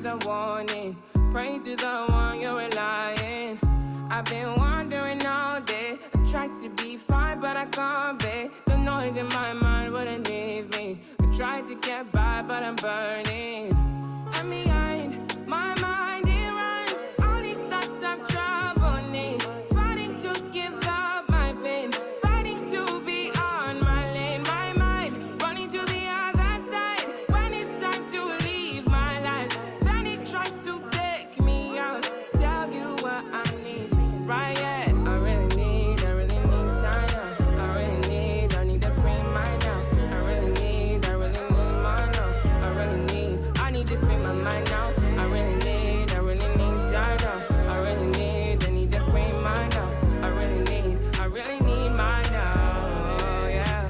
a warning. Pray to the one you're relying. I've been wandering all day. I tried to be fine, but I can't be. The noise in my mind wouldn't leave me. I tried to get by, but I'm burning. I'm behind my mind, it runs. All these thoughts have troubled me. Fighting to give up my pain. Fighting to be on my lane. My mind running to the other side. When it's time to leave my life, then it tries to take me out. Tell you what I need, right? Yeah. I really need time now. I need to free mind now. I really need mine now. I need to free my mind now. I really need time now. I need to free mind now. I really need mine now, yeah.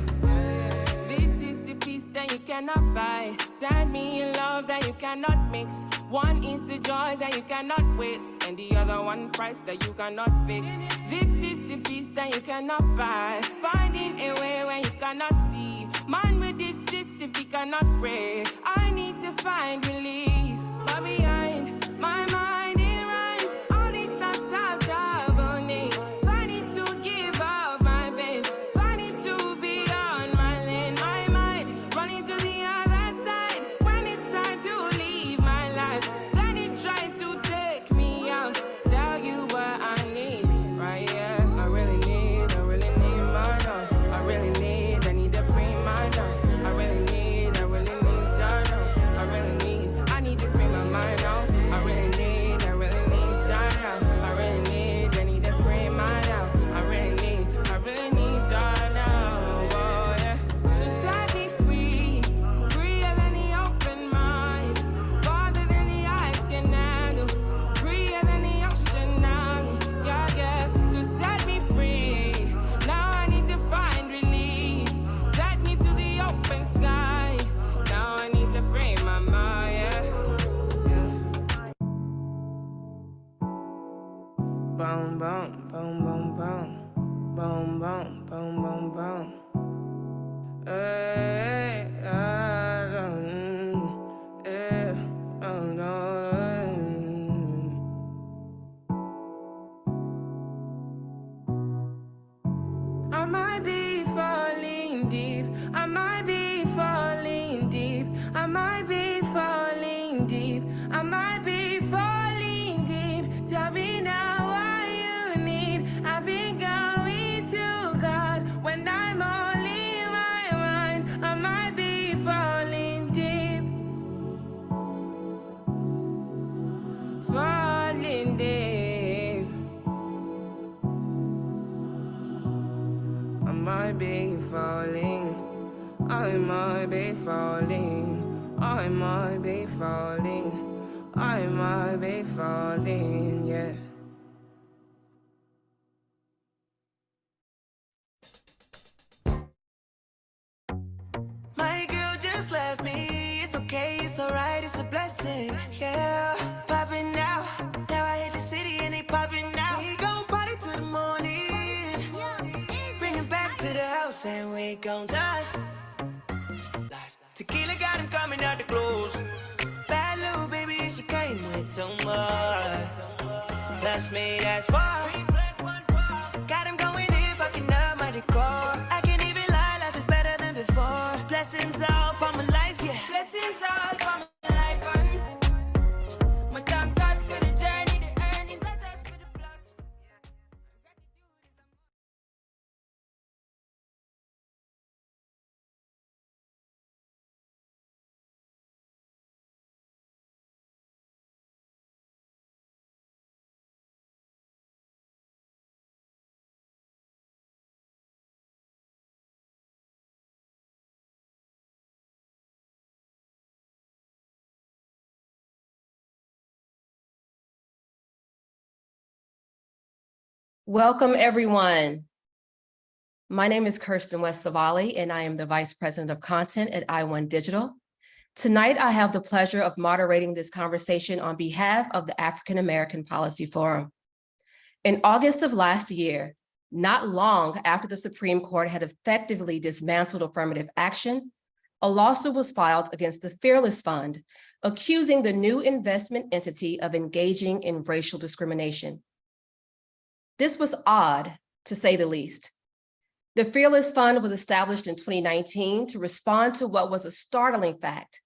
This is the peace that you cannot buy. Send me a love that you cannot mix. One is the joy that you cannot waste, and the other one price that you cannot fix. This is the peace that you cannot buy. Finding a way when you cannot see. Man with this system, he cannot pray. I need to find release. But behind my mind, it runs. All these thoughts have troubled me. Fighting to give up my pain. Fighting to be on my lane. My mind running to the other side. When it's time to leave my life, then it tries to take me out. Tell you what I need, right? Yeah, I really need mine now. I need to free mine now. I really need time now. I need to free my mind now. I really need time now. I need to free mine now. I really need time now. Oh yeah, just set me free, freer than the open mind, farther than the eyes can handle, freer than the ocean now. Yeah, yeah, so set me free. Now I need to find release. Set me to the open sky. Now I need to free my mind. Yeah, yeah. Boom, boom, boom, boom, boom. Boom, boom, boom, boom, boom. Hey, I don't, yeah, oh no. I might be falling deep. I might be falling deep. I might be falling deep. I might be falling deep. Tell me now what you need. I've been going to God when I'm only in my mind. I might be falling deep. Falling deep. I might be falling. I might be falling. I might be falling. I might be falling, yeah. My girl just left me. It's okay, it's alright, it's a blessing. Yeah, popping now. Now I hit the city and they popping now. We gon' party till the morning. Bring it back to the house and we gon' touch. Tequila got him coming out the clothes. Bad little baby, she came with too much. Plus me, that's far. Got him going in, fucking up my decor. I can't even lie, life is better than before. Blessings all upon my life, yeah. Blessings all upon my life, and my thank God for the journey, the earnings, I just for the plus. Welcome, everyone. My name is Kirsten West-Savali, and I am the Vice President of Content at iOne Digital. Tonight, I have the pleasure of moderating this conversation on behalf of the African American Policy Forum. In August of last year, not long after the Supreme Court had effectively dismantled affirmative action, a lawsuit was filed against the Fearless Fund accusing the new investment entity of engaging in racial discrimination. This was odd, to say the least. The Fearless Fund was established in 2019 to respond to what was a startling fact,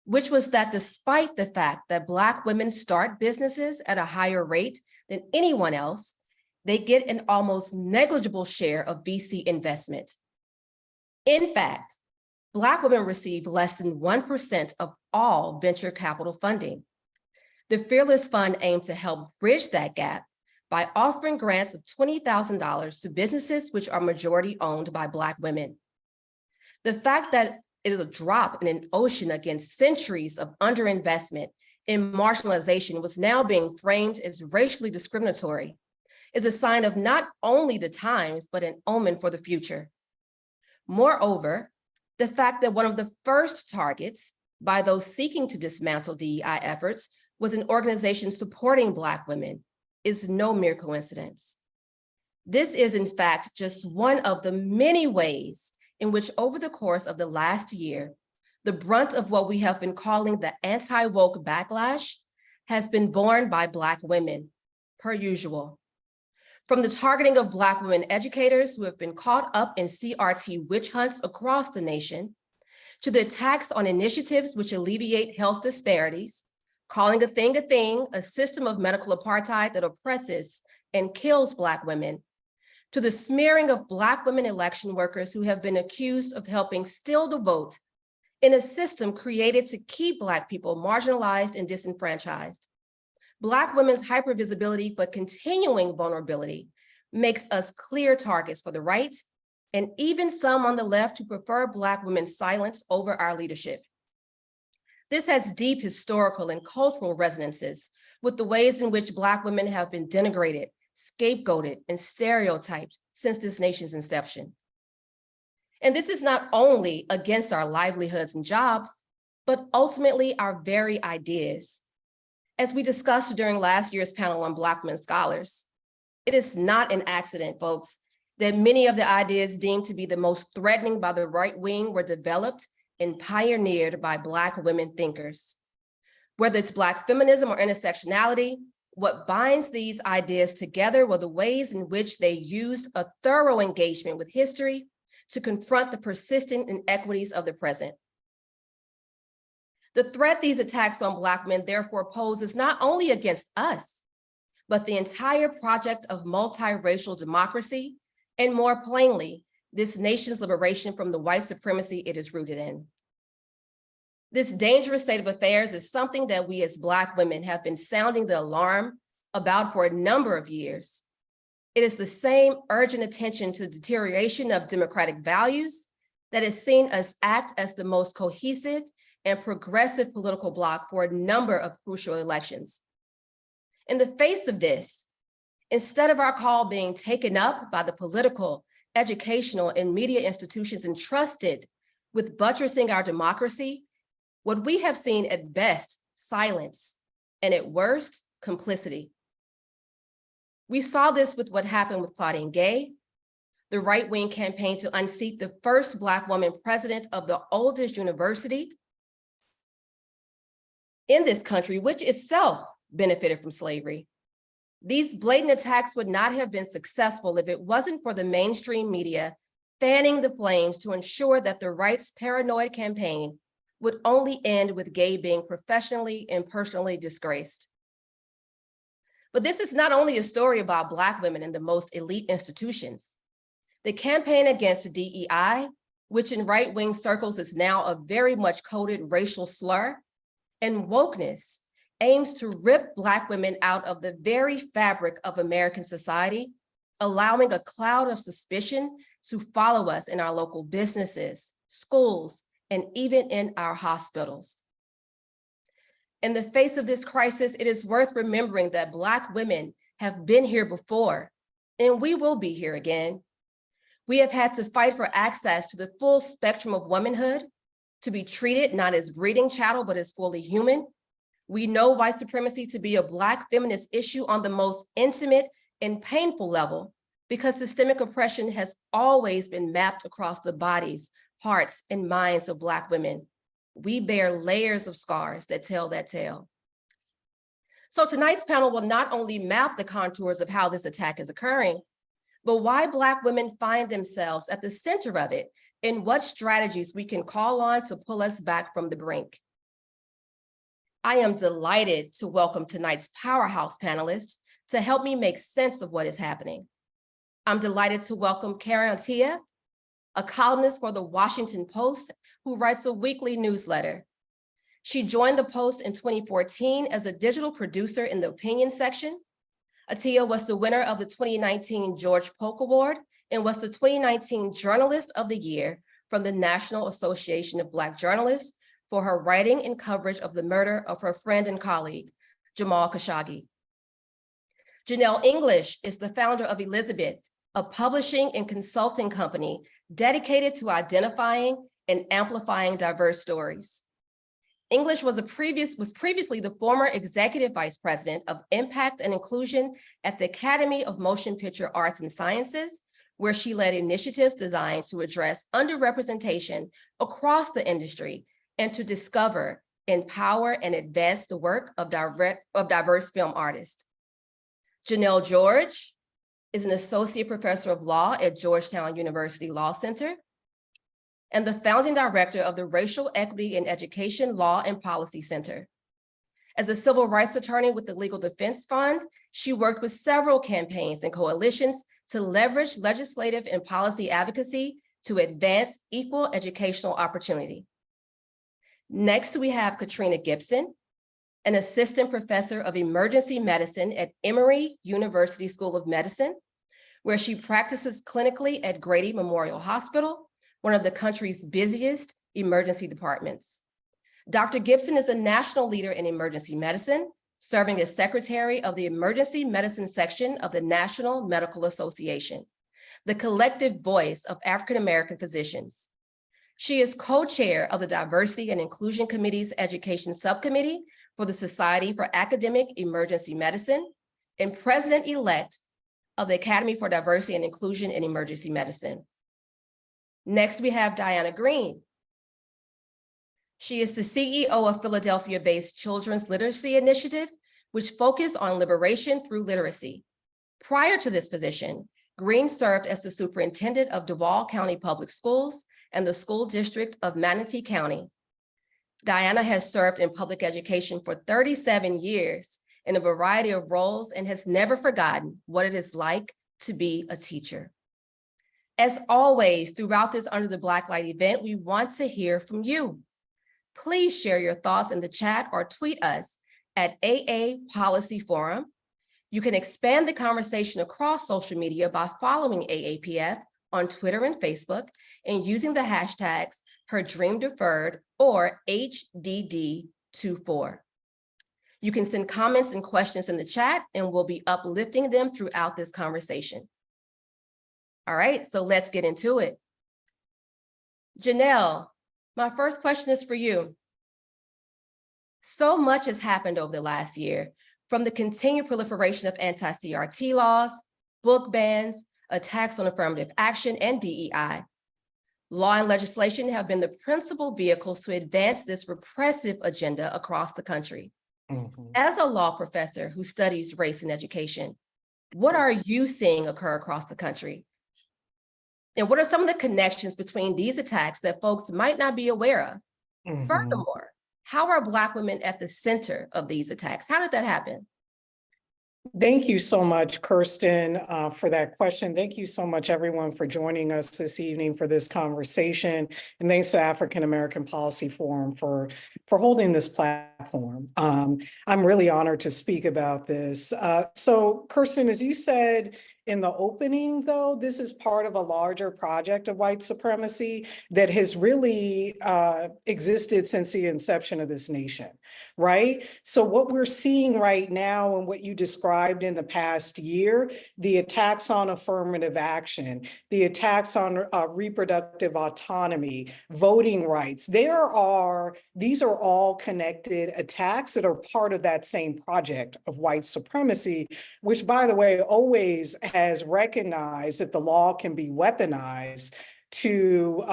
which was that despite the fact that Black women start businesses at a higher rate than anyone else, they get an almost negligible share of VC investment. In fact, Black women receive less than 1% of all venture capital funding. The Fearless Fund aimed to help bridge that gap by offering grants of $20,000 to businesses which are majority owned by Black women. The fact that it is a drop in an ocean against centuries of underinvestment and marginalization was now being framed as racially discriminatory is a sign of not only the times, but an omen for the future. Moreover, the fact that one of the first targets by those seeking to dismantle DEI efforts was an organization supporting Black women is no mere coincidence. This is, in fact, just one of the many ways in which over the course of the last year, the brunt of what we have been calling the anti-woke backlash has been borne by Black women, per usual. From the targeting of Black women educators who have been caught up in CRT witch hunts across the nation, to the attacks on initiatives which alleviate health disparities, calling a thing, a system of medical apartheid that oppresses and kills Black women, to the smearing of Black women election workers who have been accused of helping steal the vote in a system created to keep Black people marginalized and disenfranchised. Black women's hypervisibility but continuing vulnerability makes us clear targets for the right, and even some on the left who prefer Black women's silence over our leadership. This has deep historical and cultural resonances with the ways in which Black women have been denigrated, scapegoated, and stereotyped since this nation's inception. And this is not only against our livelihoods and jobs, but ultimately our very ideas. As we discussed during last year's panel on Black women scholars, it is not an accident, folks, that many of the ideas deemed to be the most threatening by the right wing were developed and pioneered by Black women thinkers. Whether it's Black feminism or intersectionality, what binds these ideas together were the ways in which they used a thorough engagement with history to confront the persistent inequities of the present. The threat these attacks on Black men therefore pose is not only against us, but the entire project of multiracial democracy, and more plainly, this nation's liberation from the white supremacy it is rooted in. This dangerous state of affairs is something that we as Black women have been sounding the alarm about for a number of years. It is the same urgent attention to the deterioration of democratic values that has seen us act as the most cohesive and progressive political bloc for a number of crucial elections. In the face of this, instead of our call being taken up by the political, educational, and media institutions entrusted with buttressing our democracy, what we have seen at best, silence, and at worst, complicity. We saw this with what happened with Claudine Gay, the right-wing campaign to unseat the first Black woman president of the oldest university in this country, which itself benefited from slavery. These blatant attacks would not have been successful if it wasn't for the mainstream media fanning the flames to ensure that the right's paranoid campaign would only end with Gay being professionally and personally disgraced. But this is not only a story about Black women in the most elite institutions. The campaign against DEI, which in right-wing circles is now a very much coded racial slur, and wokeness aims to rip Black women out of the very fabric of American society, allowing a cloud of suspicion to follow us in our local businesses, schools, and even in our hospitals. In the face of this crisis, it is worth remembering that Black women have been here before, and we will be here again. We have had to fight for access to the full spectrum of womanhood, to be treated not as breeding chattel, but as fully human. We know white supremacy to be a Black feminist issue on the most intimate and painful level, because systemic oppression has always been mapped across the bodies, hearts, and minds of Black women, We bear layers of scars that tell that tale. So tonight's panel will not only map the contours of how this attack is occurring, but why Black women find themselves at the center of it and what strategies we can call on to pull us back from the brink. I am delighted to welcome tonight's powerhouse panelists to help me make sense of what is happening. I'm delighted to welcome Karen Attiah, a columnist for the Washington Post who writes a weekly newsletter. She joined the Post in 2014 as a digital producer in the opinion section. Attiah was the winner of the 2019 George Polk Award and was the 2019 Journalist of the Year from the National Association of Black Journalists for her writing and coverage of the murder of her friend and colleague, Jamal Khashoggi. Janelle English is the founder of Elizabeth, a publishing and consulting company dedicated to identifying and amplifying diverse stories. English was previously the former executive vice president of impact and inclusion at the Academy of Motion Picture Arts and Sciences, where she led initiatives designed to address underrepresentation across the industry and to discover, empower, and advance the work of diverse film artists. Janelle George is an associate professor of law at Georgetown University Law Center and the founding director of the Racial Equity in Education Law and Policy Center. As a civil rights attorney with the Legal Defense Fund, she worked with several campaigns and coalitions to leverage legislative and policy advocacy to advance equal educational opportunity. Next, we have Katrina Gibson, an assistant professor of emergency medicine at Emory University School of Medicine, where she practices clinically at Grady Memorial Hospital, one of the country's busiest emergency departments. Dr. Gibson is a national leader in emergency medicine, serving as secretary of the emergency medicine section of the National Medical Association, the collective voice of African-American physicians. She is co-chair of the Diversity and Inclusion Committee's Education Subcommittee for the Society for Academic Emergency Medicine and president-elect of the Academy for Diversity and Inclusion in Emergency Medicine. Next, we have Diana Green. She is the CEO of Philadelphia-based Children's Literacy Initiative, which focused on liberation through literacy. Prior to this position, Green served as the superintendent of Duval County Public Schools and the school district of Manatee County. Diana has served in public education for 37 years in a variety of roles and has never forgotten what it is like to be a teacher. As always, throughout this Under the Black Light event, we want to hear from you. Please share your thoughts in the chat or tweet us at AA Policy Forum. You can expand the conversation across social media by following AAPF on Twitter and Facebook and using the hashtags HerDreamDeferred or HDD24. You can send comments and questions in the chat and we'll be uplifting them throughout this conversation. All right, so let's get into it. Janelle, my first question is for you. So much has happened over the last year, from the continued proliferation of anti-CRT laws, book bans, attacks on affirmative action, and DEI. Law and legislation have been the principal vehicles to advance this repressive agenda across the country. As a law professor who studies race in education, what are you seeing occur across the country? And what are some of the connections between these attacks that folks might not be aware of? Furthermore, how are Black women at the center of these attacks? How did that happen? Thank you so much, Kirsten, for that question. Thank you so much, everyone, for joining us this evening for this conversation. And thanks to African American Policy Forum for holding this platform. I'm really honored to speak about this. So, Kirsten, as you said in the opening, though, this is part of a larger project of white supremacy that has really existed since the inception of this nation, right? So what we're seeing right now and what you described in the past year, the attacks on affirmative action, the attacks on reproductive autonomy, voting rights, these are all connected attacks that are part of that same project of white supremacy, which, by the way, always has recognized that the law can be weaponized to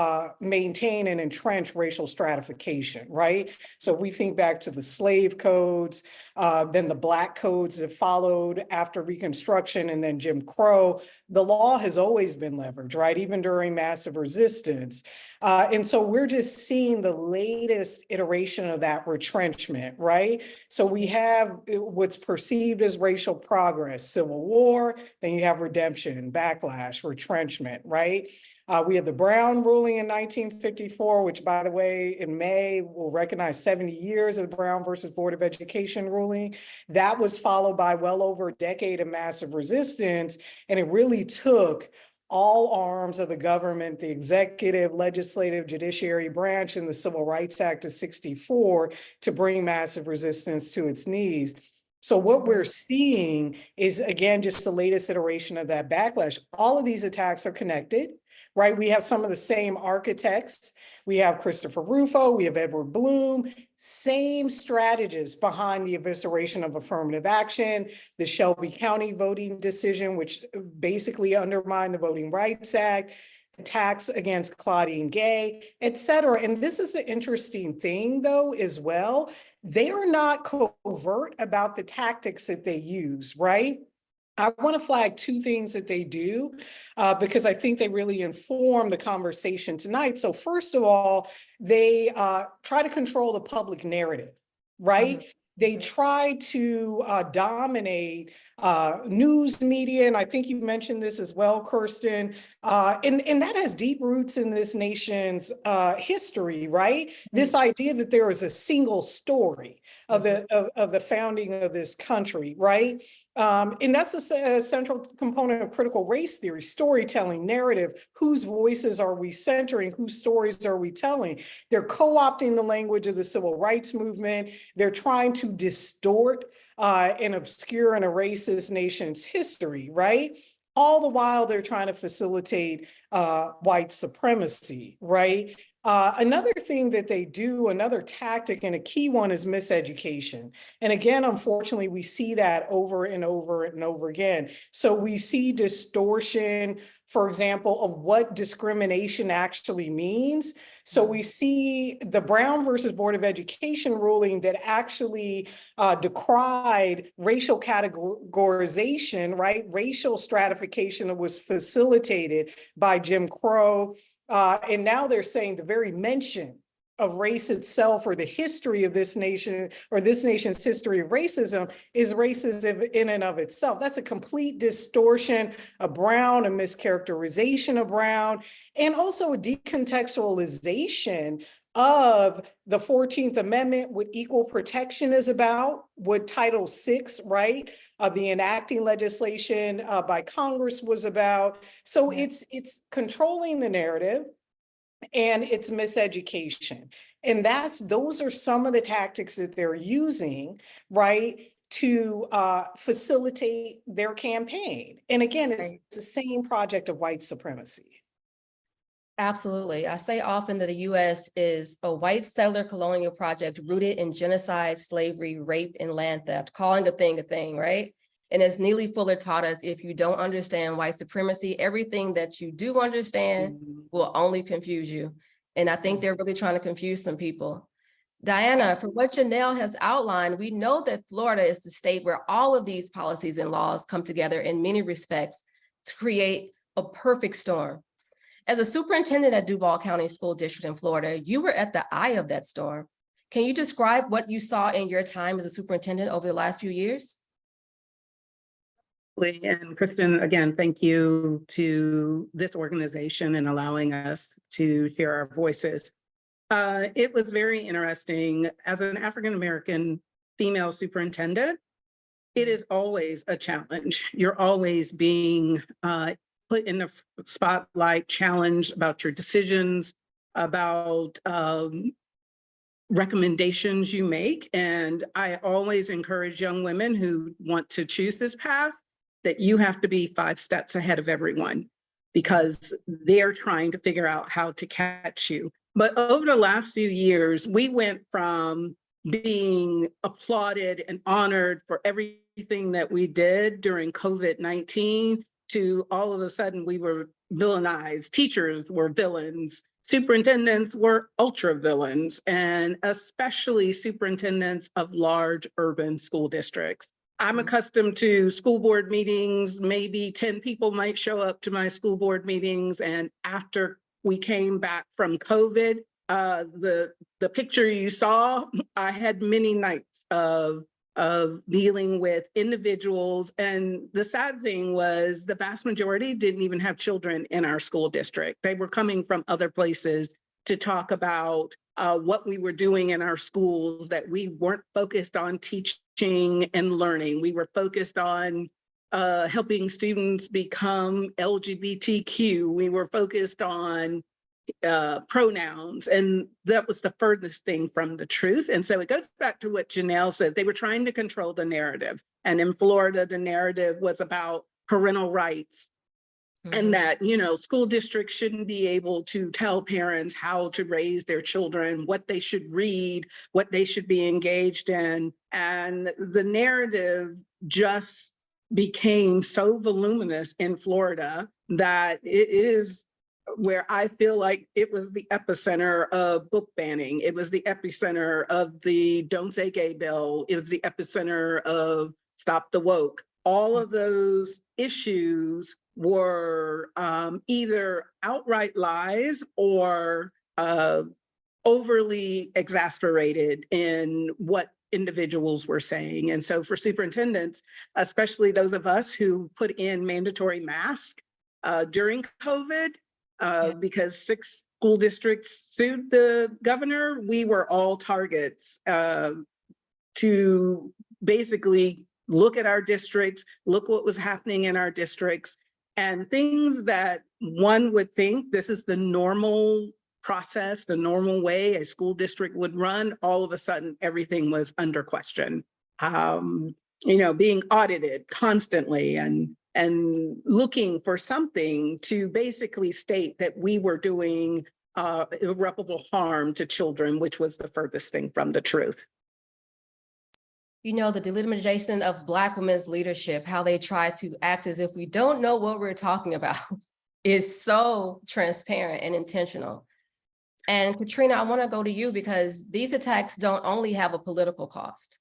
maintain and entrench racial stratification, right? So we think back to the slave codes, then the Black codes that followed after Reconstruction, and then Jim Crow. The law has always been leveraged, right? Even during massive resistance. And so we're just seeing the latest iteration of that retrenchment, right? So we have what's perceived as racial progress, Civil War, then you have redemption, backlash, retrenchment, right? We have the Brown ruling in 1954, which, by the way, in May, will recognize 70 years of the Brown versus Board of Education ruling. That was followed by well over a decade of massive resistance, and it really took all arms of the government, the executive, legislative, judiciary branch, and the Civil Rights Act of '64 to bring massive resistance to its knees. So what we're seeing is, again, just the latest iteration of that backlash. All of these attacks are connected, right? We have some of the same architects. We have Christopher Rufo, we have Edward Bloom, same strategists behind the evisceration of affirmative action, the Shelby County voting decision, which basically undermined the Voting Rights Act, attacks against Claudine Gay, et cetera. And this is the interesting thing, though, as well. They are not covert about the tactics that they use, right? I want to flag two things that they do because I think they really inform the conversation tonight. So first of all, they try to control the public narrative, right? Mm-hmm. They try to dominate news media, and I think you mentioned this as well, Kirsten, and that has deep roots in this nation's history, right? Mm-hmm. This idea that there is a single story of the founding of this country, right? And that's a central component of critical race theory, storytelling, narrative. Whose voices are we centering? Whose stories are we telling? They're co-opting the language of the civil rights movement. They're trying to distort and obscure and erase this nation's history, right? All the while they're trying to facilitate white supremacy, right? Another thing that they do, another tactic and a key one, is miseducation. And again, unfortunately, we see that over and over and over again. So we see distortion, for example, of what discrimination actually means. So we see the Brown versus Board of Education ruling that actually decried racial categorization, right? Racial stratification that was facilitated by Jim Crow. And now they're saying the very mention of race itself, or the history of this nation, or this nation's history of racism, is racism in and of itself. That's a complete distortion of Brown, a mischaracterization of Brown, and also a decontextualization of the 14th Amendment, what equal protection is about, what Title VI, right, the enacting legislation by Congress was about. So it's controlling the narrative, and it's miseducation. And those are some of the tactics that they're using, right, to facilitate their campaign. And again, it's the same project of white supremacy. Absolutely. I say often that the U.S. is a white settler colonial project rooted in genocide, slavery, rape, and land theft, calling a thing, right? And as Neely Fuller taught us, if you don't understand white supremacy, everything that you do understand will only confuse you. And I think they're really trying to confuse some people. Diana, for what Janelle has outlined, we know that Florida is the state where all of these policies and laws come together in many respects to create a perfect storm. As a superintendent at Duval County School District in Florida, you were at the eye of that storm. Can you describe what you saw in your time as a superintendent over the last few years? And Kristen, again, thank you to this organization and allowing us to share our voices. It was very interesting. As an African-American female superintendent, it is always a challenge. You're always being put in the spotlight, challenged about your decisions, about recommendations you make. And I always encourage young women who want to choose this path that you have to be 5 steps ahead of everyone, because they're trying to figure out how to catch you. But over the last few years, we went from being applauded and honored for everything that we did during COVID-19 to all of a sudden we were villainized. Teachers were villains. Superintendents were ultra villains, and especially superintendents of large urban school districts. I'm accustomed to school board meetings. Maybe 10 people might show up to my school board meetings. And after we came back from COVID, the picture you saw, I had many nights of dealing with individuals. And the sad thing was the vast majority didn't even have children in our school district. They were coming from other places to talk about what we were doing in our schools, that we weren't focused on teaching and learning. We were focused on helping students become LGBTQ. We were focused on pronouns, and that was the furthest thing from the truth. And so it goes back to what Janelle said. They were trying to control the narrative. And in Florida, the narrative was about parental rights. And that, you know, school districts shouldn't be able to tell parents how to raise their children, what they should read, what they should be engaged in. And the narrative just became so voluminous in Florida that it is where I feel like it was the epicenter of book banning. It was the epicenter of the Don't Say Gay bill. It was the epicenter of Stop the Woke. All of those issues were either outright lies or overly exasperated in what individuals were saying. And so for superintendents, especially those of us who put in mandatory masks during COVID, because 6 school districts sued the governor, we were all targets to basically look at our districts, look what was happening in our districts, and things that one would think this is the normal process, the normal way a school district would run. All of a sudden, everything was under question. You know, being audited constantly and looking for something to basically state that we were doing irreparable harm to children, which was the furthest thing from the truth. You know, the delegitimization of Black women's leadership, how they try to act as if we don't know what we're talking about, is so transparent and intentional. And Katrina, I want to go to you because these attacks don't only have a political cost.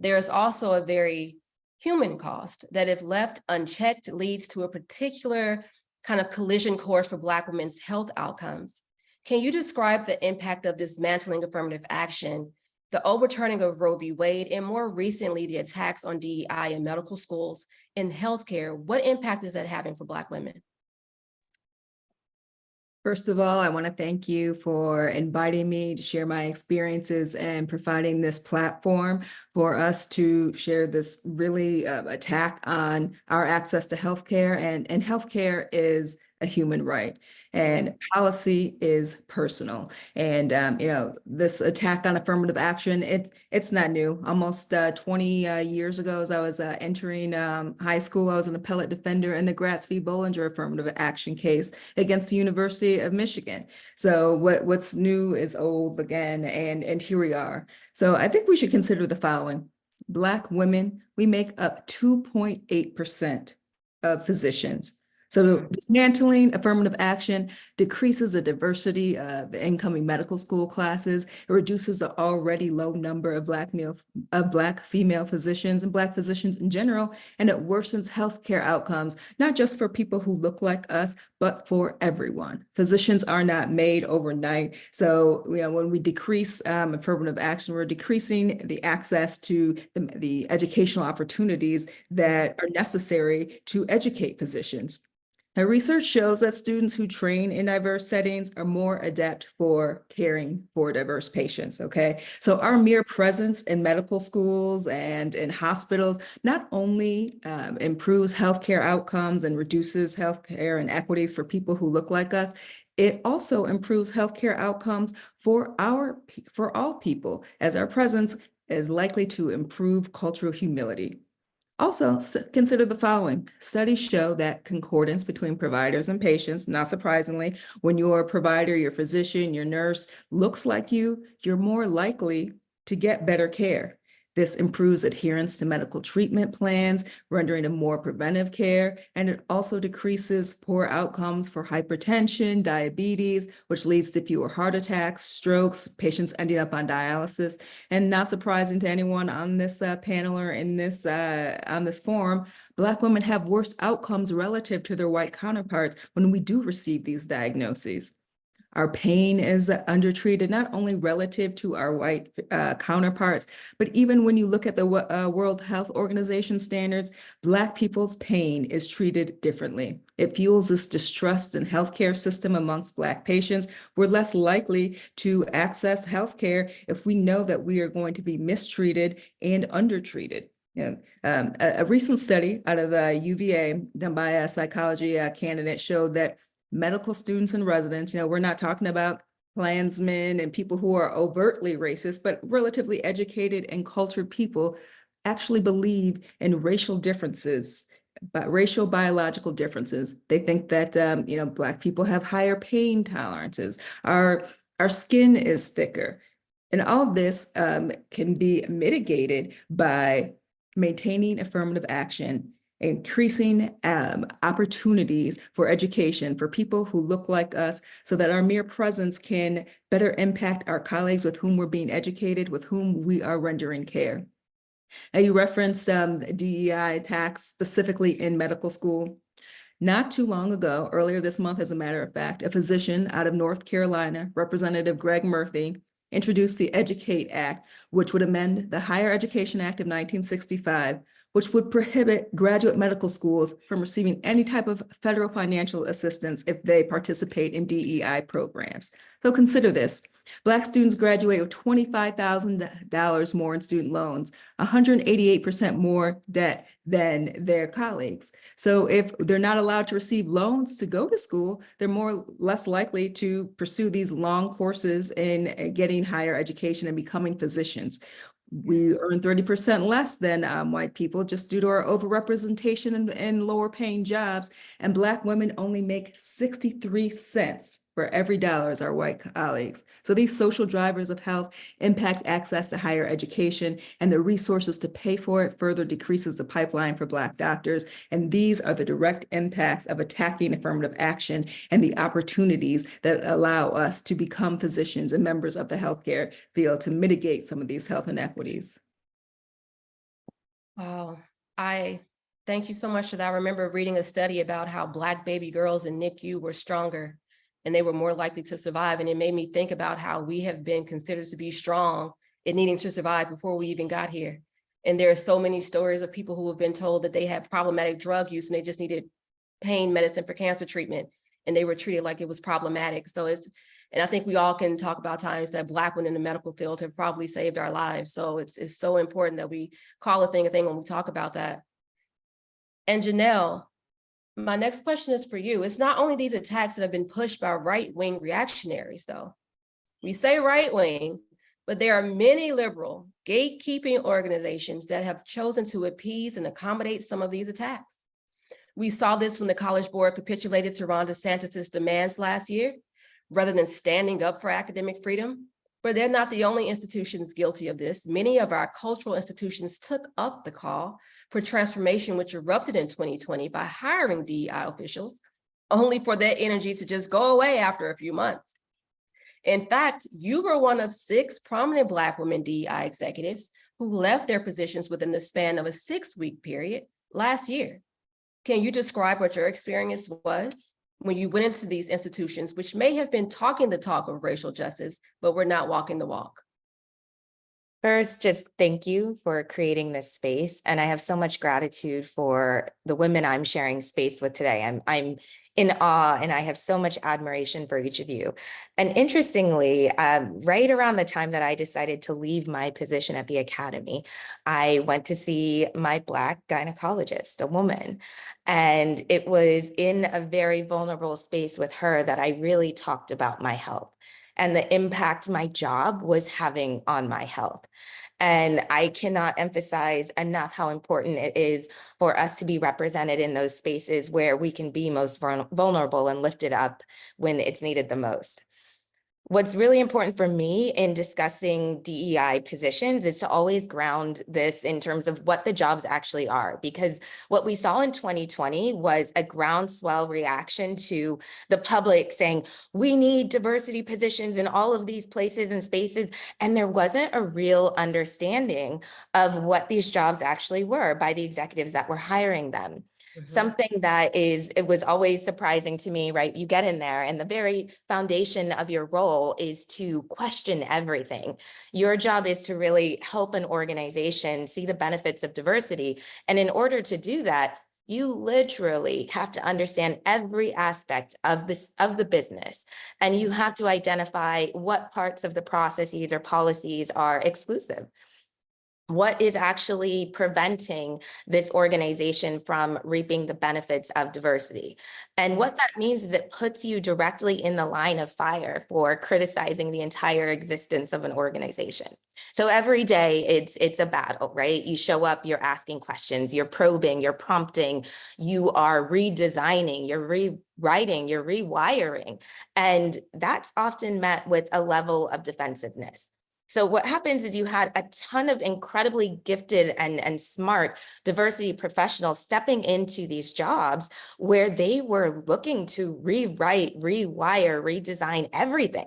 There's also a very human cost that, if left unchecked, leads to a particular kind of collision course for Black women's health outcomes. Can you describe the impact of dismantling affirmative action, the overturning of Roe v. Wade, and more recently, the attacks on DEI in medical schools and healthcare? What impact is that having for Black women? First of all, I want to thank you for inviting me to share my experiences and providing this platform for us to share this really attack on our access to healthcare. And healthcare is a human right, and policy is personal. And you know, this attack on affirmative action, it's not new. Almost 20 years ago, as I was entering high school, I was an appellate defender in the Gratz v. Bollinger affirmative action case against the University of Michigan. So what's new is old again, and here we are. So I think we should consider the following. Black women, we make up 2.8% of physicians. So dismantling affirmative action decreases the diversity of incoming medical school classes. It reduces the already low number of Black female physicians and Black physicians in general, and it worsens healthcare outcomes, not just for people who look like us, but for everyone. Physicians are not made overnight. So, you know, when we decrease affirmative action, we're decreasing the access to the educational opportunities that are necessary to educate physicians. Now, research shows that students who train in diverse settings are more adept for caring for diverse patients, okay? So our mere presence in medical schools and in hospitals not only improves healthcare outcomes and reduces healthcare inequities for people who look like us, it also improves healthcare outcomes for all people, as our presence is likely to improve cultural humility. Also, consider the following. Studies show that concordance between providers and patients, not surprisingly, when your provider, your physician, your nurse looks like you, you're more likely to get better care. This improves adherence to medical treatment plans, rendering a more preventive care, and it also decreases poor outcomes for hypertension, diabetes, which leads to fewer heart attacks, strokes, patients ending up on dialysis. And not surprising to anyone on this panel or in this on this forum, Black women have worse outcomes relative to their white counterparts when we do receive these diagnoses. Our pain is undertreated, not only relative to our white counterparts, but even when you look at the World Health Organization standards, Black people's pain is treated differently. It fuels this distrust in healthcare system amongst Black patients. We're less likely to access healthcare if we know that we are going to be mistreated and undertreated. A recent study out of the UVA done by a psychology candidate showed that medical students and residents, we're not talking about Klansmen and people who are overtly racist, but relatively educated and cultured people actually believe in racial differences, but racial biological differences. They think that, Black people have higher pain tolerances. Our skin is thicker. And all of this can be mitigated by maintaining affirmative action, increasing opportunities for education for people who look like us so that our mere presence can better impact our colleagues with whom we're being educated, with whom we are rendering care. Now, you referenced DEI attacks specifically in medical school. Not too long ago, earlier this month, as a matter of fact, a physician out of North Carolina, Representative Greg Murphy, introduced the EDUCATE Act, which would amend the Higher Education Act of 1965, which would prohibit graduate medical schools from receiving any type of federal financial assistance if they participate in DEI programs. So consider this. Black students graduate with $25,000 more in student loans, 188% more debt than their colleagues. So if they're not allowed to receive loans to go to school, they're less likely to pursue these long courses in getting higher education and becoming physicians. We earn 30% less than white people just due to our overrepresentation in lower paying jobs. And Black women only make 63 cents for every dollar as our white colleagues. So these social drivers of health impact access to higher education, and the resources to pay for it further decreases the pipeline for Black doctors. And these are the direct impacts of attacking affirmative action and the opportunities that allow us to become physicians and members of the healthcare field to mitigate some of these health inequities. Wow, I thank you so much for that. I remember reading a study about how Black baby girls in NICU were stronger and they were more likely to survive. And it made me think about how we have been considered to be strong in needing to survive before we even got here. And there are so many stories of people who have been told that they had problematic drug use and they just needed pain medicine for cancer treatment, and they were treated like it was problematic. So and I think we all can talk about times that Black women in the medical field have probably saved our lives. So it's so important that we call a thing when we talk about that. And Janelle, my next question is for you. It's not only these attacks that have been pushed by right-wing reactionaries, though. We say right-wing, but there are many liberal gatekeeping organizations that have chosen to appease and accommodate some of these attacks. We saw this when the College Board capitulated to Ron DeSantis' demands last year, rather than standing up for academic freedom. But they're not the only institutions guilty of this. Many of our cultural institutions took up the call for transformation, which erupted in 2020 by hiring DEI officials, only for that energy to just go away after a few months. In fact, you were one of 6 prominent Black women DEI executives who left their positions within the span of a 6-week period last year. Can you describe what your experience was when you went into these institutions, which may have been talking the talk of racial justice, but were not walking the walk? First, just thank you for creating this space. And I have so much gratitude for the women I'm sharing space with today. I'm in awe and I have so much admiration for each of you. And interestingly, right around the time that I decided to leave my position at the Academy, I went to see my Black gynecologist, a woman. And it was in a very vulnerable space with her that I really talked about my health and the impact my job was having on my health. And I cannot emphasize enough how important it is for us to be represented in those spaces where we can be most vulnerable and lifted up when it's needed the most. What's really important for me in discussing DEI positions is to always ground this in terms of what the jobs actually are, because what we saw in 2020 was a groundswell reaction to the public saying, we need diversity positions in all of these places and spaces. And there wasn't a real understanding of what these jobs actually were by the executives that were hiring them. Something that it was always surprising to me, right? You get in there and the very foundation of your role is to question everything. Your job is to really help an organization see the benefits of diversity. And in order to do that, you literally have to understand every aspect of the business. And you have to identify what parts of the processes or policies are exclusive. What is actually preventing this organization from reaping the benefits of diversity? And what that means is it puts you directly in the line of fire for criticizing the entire existence of an organization. So every day it's a battle, right? You show up, you're asking questions, you're probing, you're prompting, you are redesigning, you're rewriting, you're rewiring. And that's often met with a level of defensiveness. So what happens is you had a ton of incredibly gifted and smart diversity professionals stepping into these jobs where they were looking to rewrite, rewire, redesign everything.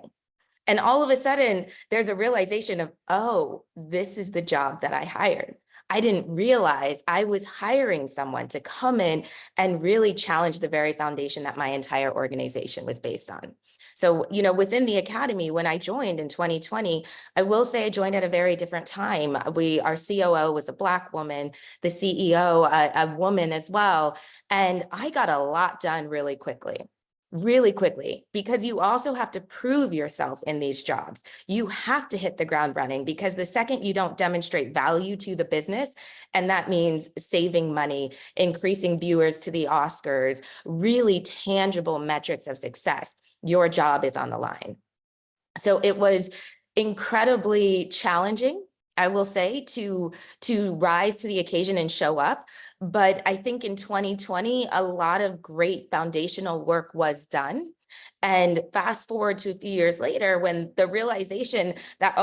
And all of a sudden, there's a realization of, oh, this is the job that I hired. I didn't realize I was hiring someone to come in and really challenge the very foundation that my entire organization was based on. So, within the academy, when I joined in 2020, I will say I joined at a very different time. Our COO was a Black woman, the CEO, a woman as well. And I got a lot done really quickly, because you also have to prove yourself in these jobs. You have to hit the ground running, because the second you don't demonstrate value to the business, and that means saving money, increasing viewers to the Oscars, really tangible metrics of success, your job is on the line. So it was incredibly challenging, I will say, to rise to the occasion and show up. But I think in 2020, a lot of great foundational work was done. And fast forward to a few years later, when the realization that,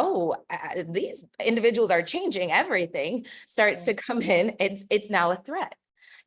these individuals are changing everything starts to come in, it's now a threat.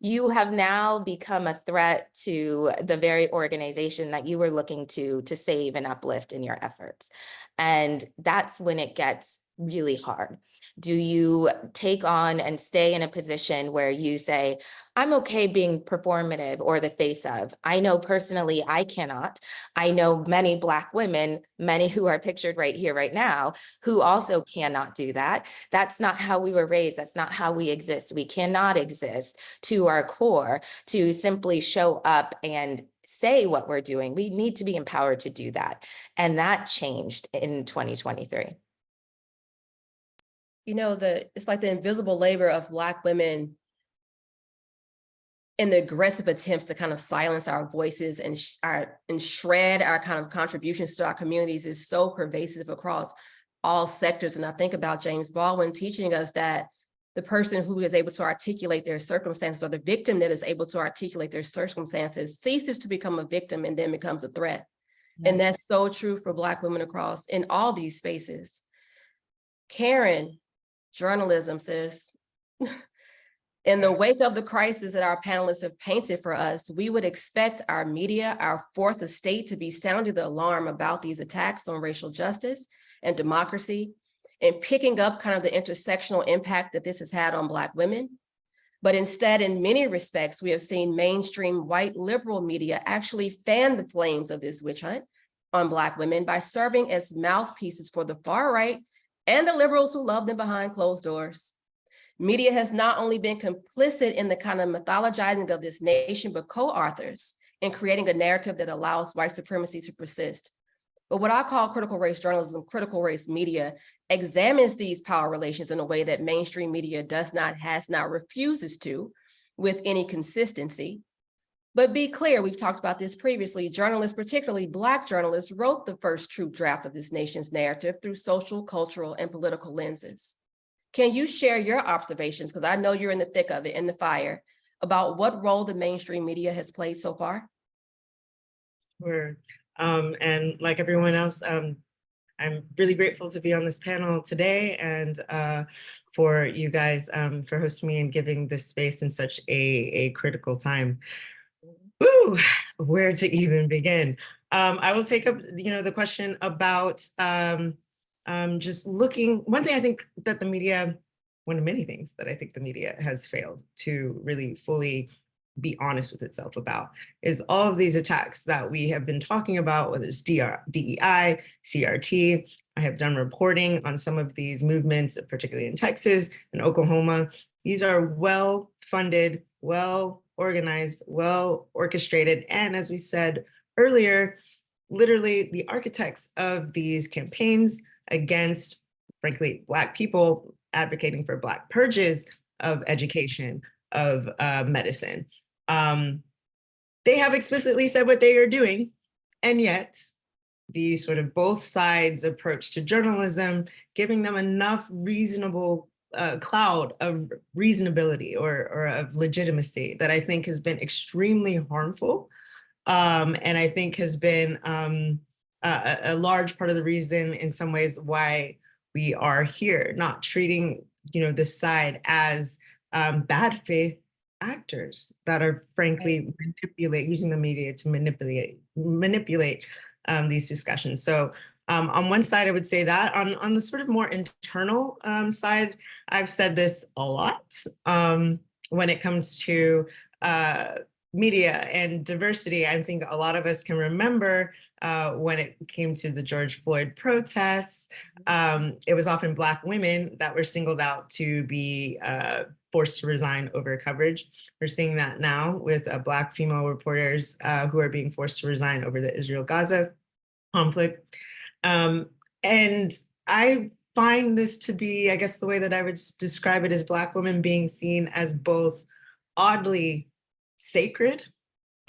You have now become a threat to the very organization that you were looking to save and uplift in your efforts. And that's when it gets really hard. Do you take on and stay in a position where you say, I'm okay being performative or the face of? I know personally I cannot. I know many Black women, many who are pictured right here, right now, who also cannot do that. That's not how we were raised. That's not how we exist. We cannot exist to our core to simply show up and say what we're doing. We need to be empowered to do that. And that changed in 2023. It's like the invisible labor of Black women and the aggressive attempts to kind of silence our voices and shred our kind of contributions to our communities is so pervasive across all sectors. And I think about James Baldwin teaching us that the person who is able to articulate their circumstances, or the victim that is able to articulate their circumstances, ceases to become a victim and then becomes a threat. Yes. And that's so true for Black women across in all these spaces. Karen, journalism, sis. In the wake of the crisis that our panelists have painted for us, we would expect our media, our fourth estate, to be sounding the alarm about these attacks on racial justice and democracy, and picking up kind of the intersectional impact that this has had on Black women. But instead, in many respects, we have seen mainstream white liberal media actually fan the flames of this witch hunt on Black women by serving as mouthpieces for the far right and the liberals who love them behind closed doors. Media has not only been complicit in the kind of mythologizing of this nation, but co-authors in creating a narrative that allows white supremacy to persist. But what I call critical race journalism, critical race media, examines these power relations in a way that mainstream media does not, has not, refuses to, with any consistency. But be clear, we've talked about this previously, journalists, particularly Black journalists, wrote the first true draft of this nation's narrative through social, cultural, and political lenses. Can you share your observations, because I know you're in the thick of it, in the fire, about what role the mainstream media has played so far? Sure. And like everyone else, I'm really grateful to be on this panel today and for you guys for hosting me and giving this space in such a critical time. Woo, where to even begin? I will take up, the question about just looking. One thing I think that the media, one of many things that I think the media has failed to really fully be honest with itself about is all of these attacks that we have been talking about, whether it's DEI, CRT. I have done reporting on some of these movements, particularly in Texas and Oklahoma. These are well-funded, well-organized, well-orchestrated, and as we said earlier, literally the architects of these campaigns against, frankly, Black people advocating for Black purges of education, of medicine. They have explicitly said what they are doing, and yet the sort of both sides approach to journalism, giving them enough reasonable cloud of reasonability or of legitimacy that I think has been extremely harmful, and I think has been a large part of the reason in some ways why we are here, not treating this side as bad faith actors that are frankly using the media to manipulate these discussions. So on one side, I would say that on the sort of more internal side, I've said this a lot when it comes to media and diversity. I think a lot of us can remember when it came to the George Floyd protests, it was often Black women that were singled out to be forced to resign over coverage. We're seeing that now with Black female reporters who are being forced to resign over the Israel-Gaza conflict. And I find this to be, I guess the way that I would describe it, as Black women being seen as both oddly sacred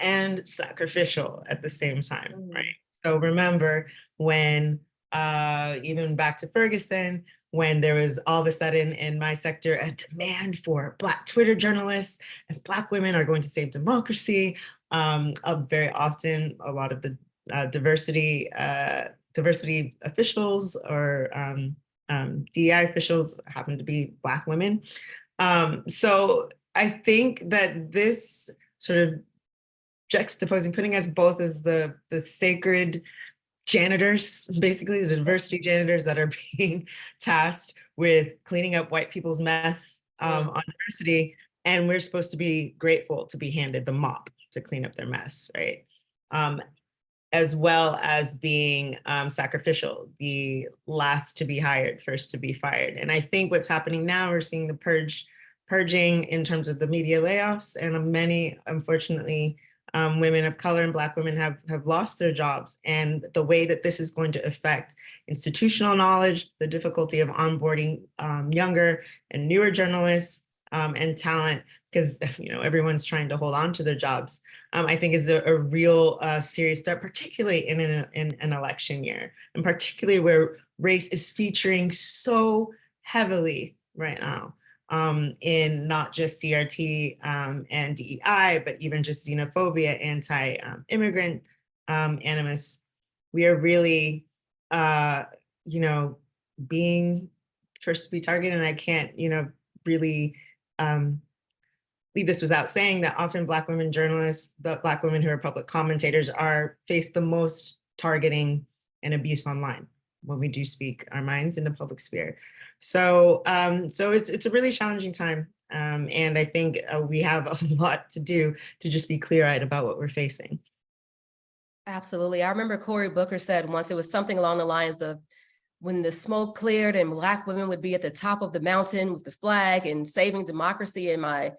and sacrificial at the same time, right? So remember when, even back to Ferguson, when there was all of a sudden in my sector a demand for Black Twitter journalists, and Black women are going to save democracy. Very often, a lot of the diversity officials or DEI officials happen to be Black women. So I think that this sort of juxtaposing, putting us both as the sacred janitors, basically the diversity janitors that are being tasked with cleaning up white people's mess on diversity, and we're supposed to be grateful to be handed the mop to clean up their mess, right? As well as being sacrificial, the last to be hired, first to be fired. And I think what's happening now, we're seeing the purging in terms of the media layoffs, and many, unfortunately, women of color and Black women have lost their jobs, and the way that this is going to affect institutional knowledge, the difficulty of onboarding younger and newer journalists and talent, because everyone's trying to hold on to their jobs, I think is a real serious step, particularly in an election year, and particularly where race is featuring so heavily right now. In not just CRT and DEI, but even just xenophobia, anti-immigrant animus. We are really, being first to be targeted. And I can't, really leave this without saying that often Black women journalists, the Black women who are public commentators, face the most targeting and abuse online when we do speak our minds in the public sphere. So, so it's a really challenging time, and I think we have a lot to do to just be clear-eyed about what we're facing. Absolutely. I remember Cory Booker said once, it was something along the lines of, when the smoke cleared and Black women would be at the top of the mountain with the flag and saving democracy, and my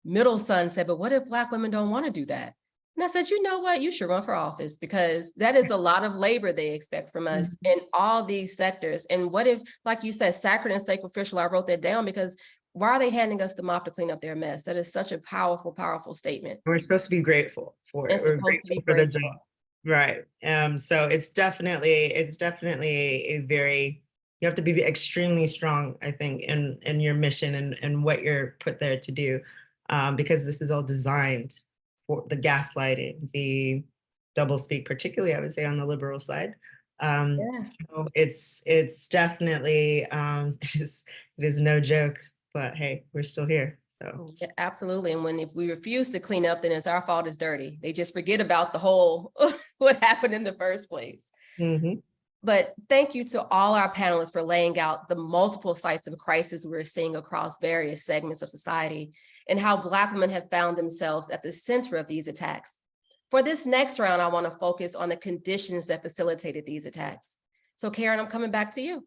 middle son said, but what if Black women don't want to do that? And I said, you know what, you should run for office, because that is a lot of labor they expect from us in all these sectors. And what if, like you said, sacred and sacrificial, I wrote that down, because why are they handing us the mop to clean up their mess? That is such a powerful, powerful statement. We're supposed to be grateful for it. We're grateful for the job. Right. So it's definitely a very, you have to be extremely strong, I think, in your mission and what you're put there to do, because this is all designed for the gaslighting, the doublespeak, particularly I would say on the liberal side. Yeah. So it's definitely it is no joke, but hey, we're still here. So Yeah, absolutely. And if we refuse to clean up, then it's our fault it's dirty. They just forget about the whole what happened in the first place. mhm. But thank you to all our panelists for laying out the multiple sites of crisis we're seeing across various segments of society and how Black women have found themselves at the center of these attacks. For this next round, I want to focus on the conditions that facilitated these attacks. So Karen, I'm coming back to you.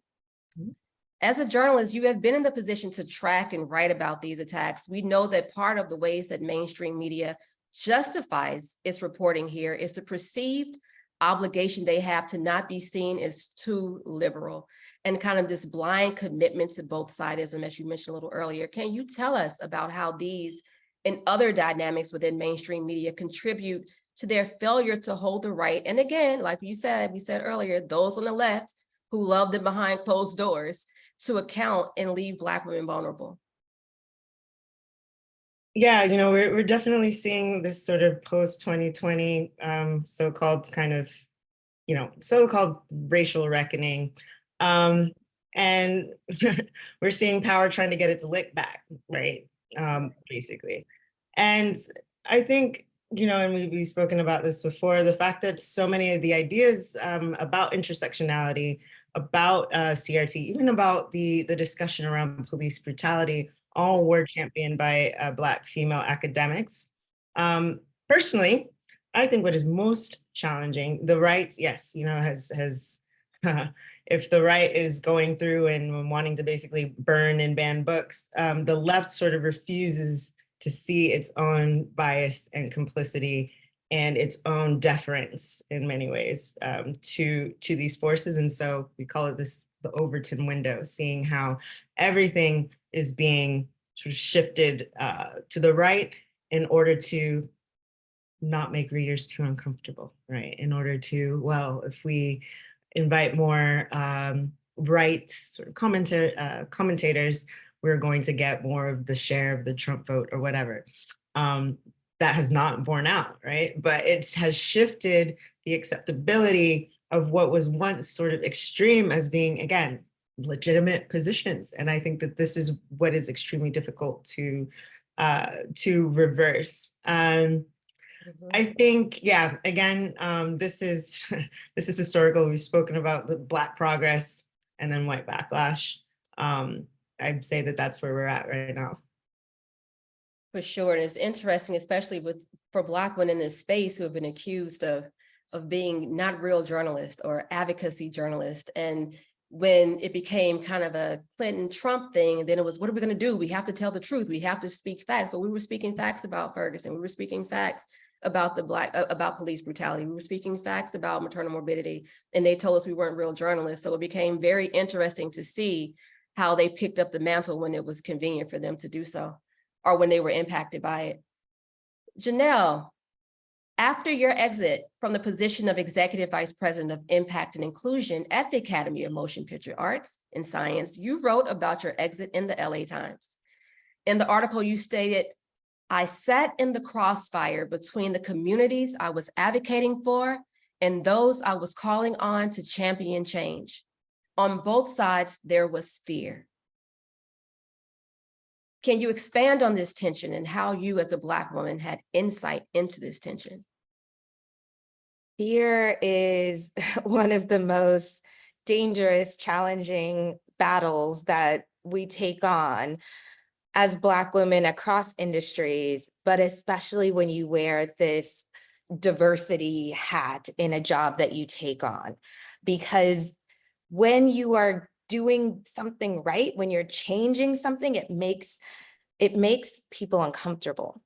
As a journalist, you have been in the position to track and write about these attacks. We know that part of the ways that mainstream media justifies its reporting here is the perceived obligation they have to not be seen as too liberal and kind of this blind commitment to both sidism, as you mentioned a little earlier. Can you tell us about how these and other dynamics within mainstream media contribute to their failure to hold the right? And again, like we said earlier, those on the left who love them behind closed doors to account and leave Black women vulnerable. Yeah, we're definitely seeing this sort of post 2020 so-called kind of, so-called racial reckoning. And we're seeing power trying to get its lick back, right? Basically. And I think, and we've spoken about this before, the fact that so many of the ideas about intersectionality, about CRT, even about the discussion around police brutality, all were championed by Black female academics. Personally, I think what is most challenging, the right, yes, has if the right is going through and wanting to basically burn and ban books, the left sort of refuses to see its own bias and complicity and its own deference in many ways to these forces. And so we call it the Overton window, seeing how everything is being sort of shifted to the right in order to not make readers too uncomfortable, right? In order to, well, if we invite more right sort of commentators, we're going to get more of the share of the Trump vote or whatever. That has not borne out, right? But it has shifted the acceptability of what was once sort of extreme as being, again, legitimate positions. And I think that this is what is extremely difficult to reverse. I think, yeah, again, this is historical. We've spoken about the Black progress and then white backlash. I'd say that that's where we're at right now. For sure. And it's interesting, especially for Black women in this space who have been accused of being not real journalists or advocacy journalists. And when it became kind of a Clinton-Trump thing, then it was, what are we going to do? We have to tell the truth. We have to speak facts. So we were speaking facts about Ferguson. We were speaking facts about about police brutality. We were speaking facts about maternal morbidity, and they told us we weren't real journalists. So it became very interesting to see how they picked up the mantle when it was convenient for them to do so, or when they were impacted by it. Janelle, after your exit from the position of Executive Vice President of Impact and Inclusion at the Academy of Motion Picture Arts and Science, you wrote about your exit in the LA Times. In the article, you stated, "I sat in the crossfire between the communities I was advocating for and those I was calling on to champion change. On both sides, there was fear." Can you expand on this tension and how you as a Black woman had insight into this tension? Fear is one of the most dangerous, challenging battles that we take on as Black women across industries, but especially when you wear this diversity hat in a job that you take on. Because when you are doing something right, when you're changing something, it makes people uncomfortable.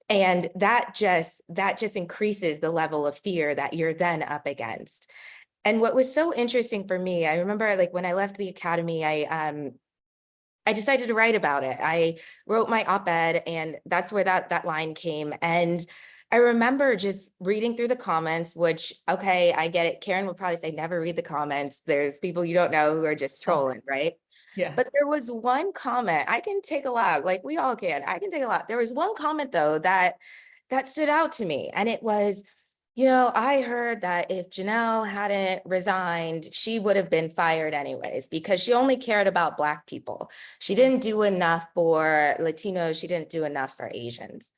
And that just increases the level of fear that you're then up against. And what was so interesting for me, I remember like when I left the Academy, I decided to write about it. I wrote my op-ed, and that's where that line came. And I remember just reading through the comments, which, okay, I get it. Karen would probably say, never read the comments. There's people you don't know who are just trolling, right? Yeah. But there was one comment, I can take a lot, like we all can, I can take a lot. There was one comment though, that stood out to me. And it was, You know, I heard that if Janelle hadn't resigned, she would have been fired anyways, because she only cared about Black people. She didn't do enough for Latinos. She didn't do enough for Asians.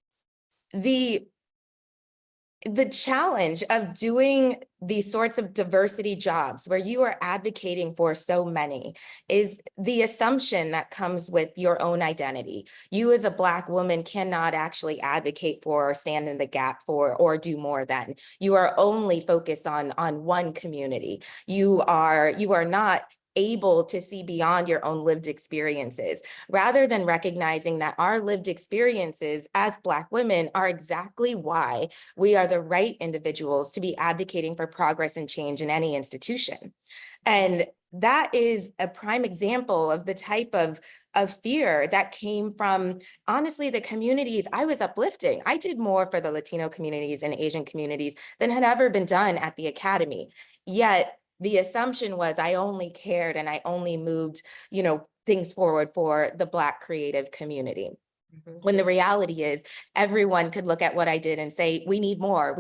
The challenge of doing these sorts of diversity jobs where you are advocating for so many is the assumption that comes with your own identity. You as a Black woman cannot actually advocate for or stand in the gap for or do more than. You are only focused on one community. You are not able to see beyond your own lived experiences, rather than recognizing that our lived experiences as Black women are exactly why we are the right individuals to be advocating for progress and change in any institution. And that is a prime example of the type of fear that came from, honestly, the communities I was uplifting. I did more for the Latino communities and Asian communities than had ever been done at the Academy. Yet the assumption was I only cared and I only moved, things forward for the Black creative community. When the reality is everyone could look at what I did and say, we need more,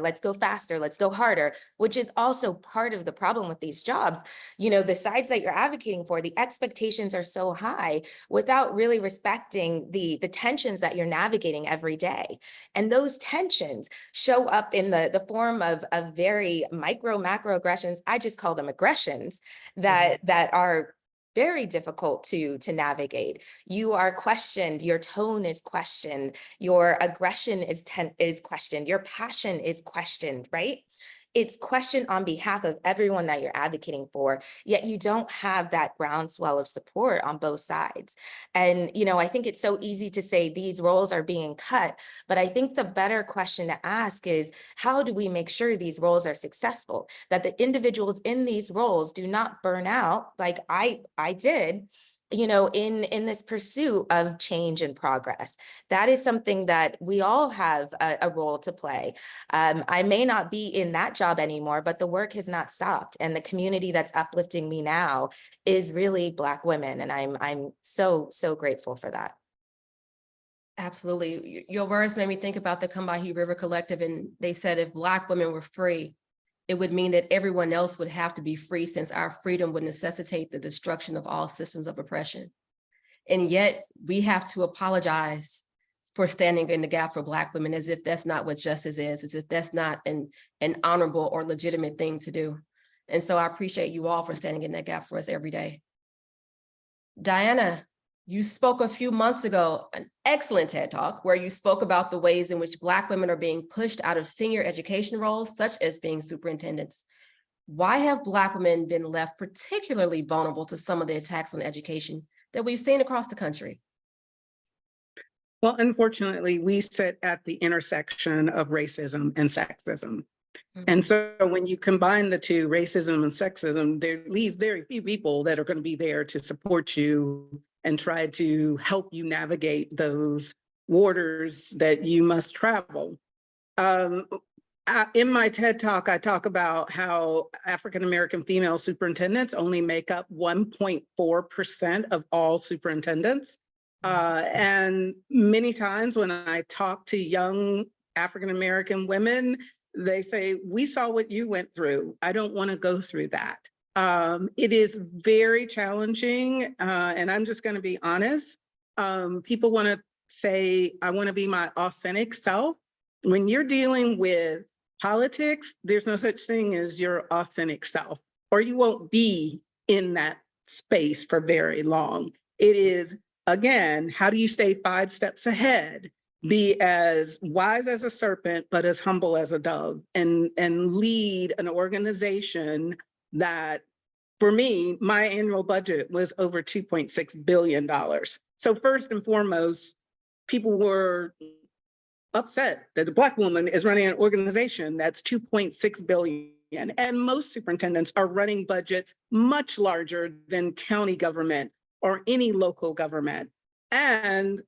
let's go faster, let's go harder, which is also part of the problem with these jobs. The sides that you're advocating for, the expectations are so high without really respecting the tensions that you're navigating every day. And those tensions show up in the form of very micro, macro aggressions. I just call them aggressions that are very difficult to navigate. You are questioned, your tone is questioned, your aggression is questioned, your passion is questioned, right? It's questioned on behalf of everyone that you're advocating for, yet you don't have that groundswell of support on both sides. And, I think it's so easy to say these roles are being cut, but I think the better question to ask is, how do we make sure these roles are successful, that the individuals in these roles do not burn out like I did, in this pursuit of change and progress? That is something that we all have a role to play. I may not be in that job anymore, but the work has not stopped. And the community that's uplifting me now is really Black women. And I'm so, so grateful for that. Absolutely. Your words made me think about the Combahee River Collective, and they said if Black women were free, it would mean that everyone else would have to be free, since our freedom would necessitate the destruction of all systems of oppression. And yet we have to apologize for standing in the gap for Black women, as if that's not what justice is, as if that's not an honorable or legitimate thing to do. And so I appreciate you all for standing in that gap for us every day. Diana, you spoke a few months ago, an excellent TED Talk, where you spoke about the ways in which Black women are being pushed out of senior education roles, such as being superintendents. Why have Black women been left particularly vulnerable to some of the attacks on education that we've seen across the country? Well, unfortunately, we sit at the intersection of racism and sexism. And so when you combine the two, racism and sexism, there leaves very few people that are going to be there to support you and try to help you navigate those waters that you must travel. In my TED Talk, I talk about how African-American female superintendents only make up 1.4% of all superintendents. And many times when I talk to young African-American women, they say, we saw what you went through. I don't want to go through that. It is very challenging, and I'm just going to be honest. People want to say, I want to be my authentic self. When you're dealing with politics, there's no such thing as your authentic self, or you won't be in that space for very long. It is, again, how do you stay 5 steps ahead? Be as wise as a serpent, but as humble as a dove, and lead an organization that, for me, my annual budget was over $2.6 billion. So first and foremost, people were upset that a Black woman is running an organization that's $2.6 billion. And most superintendents are running budgets much larger than county government or any local government. And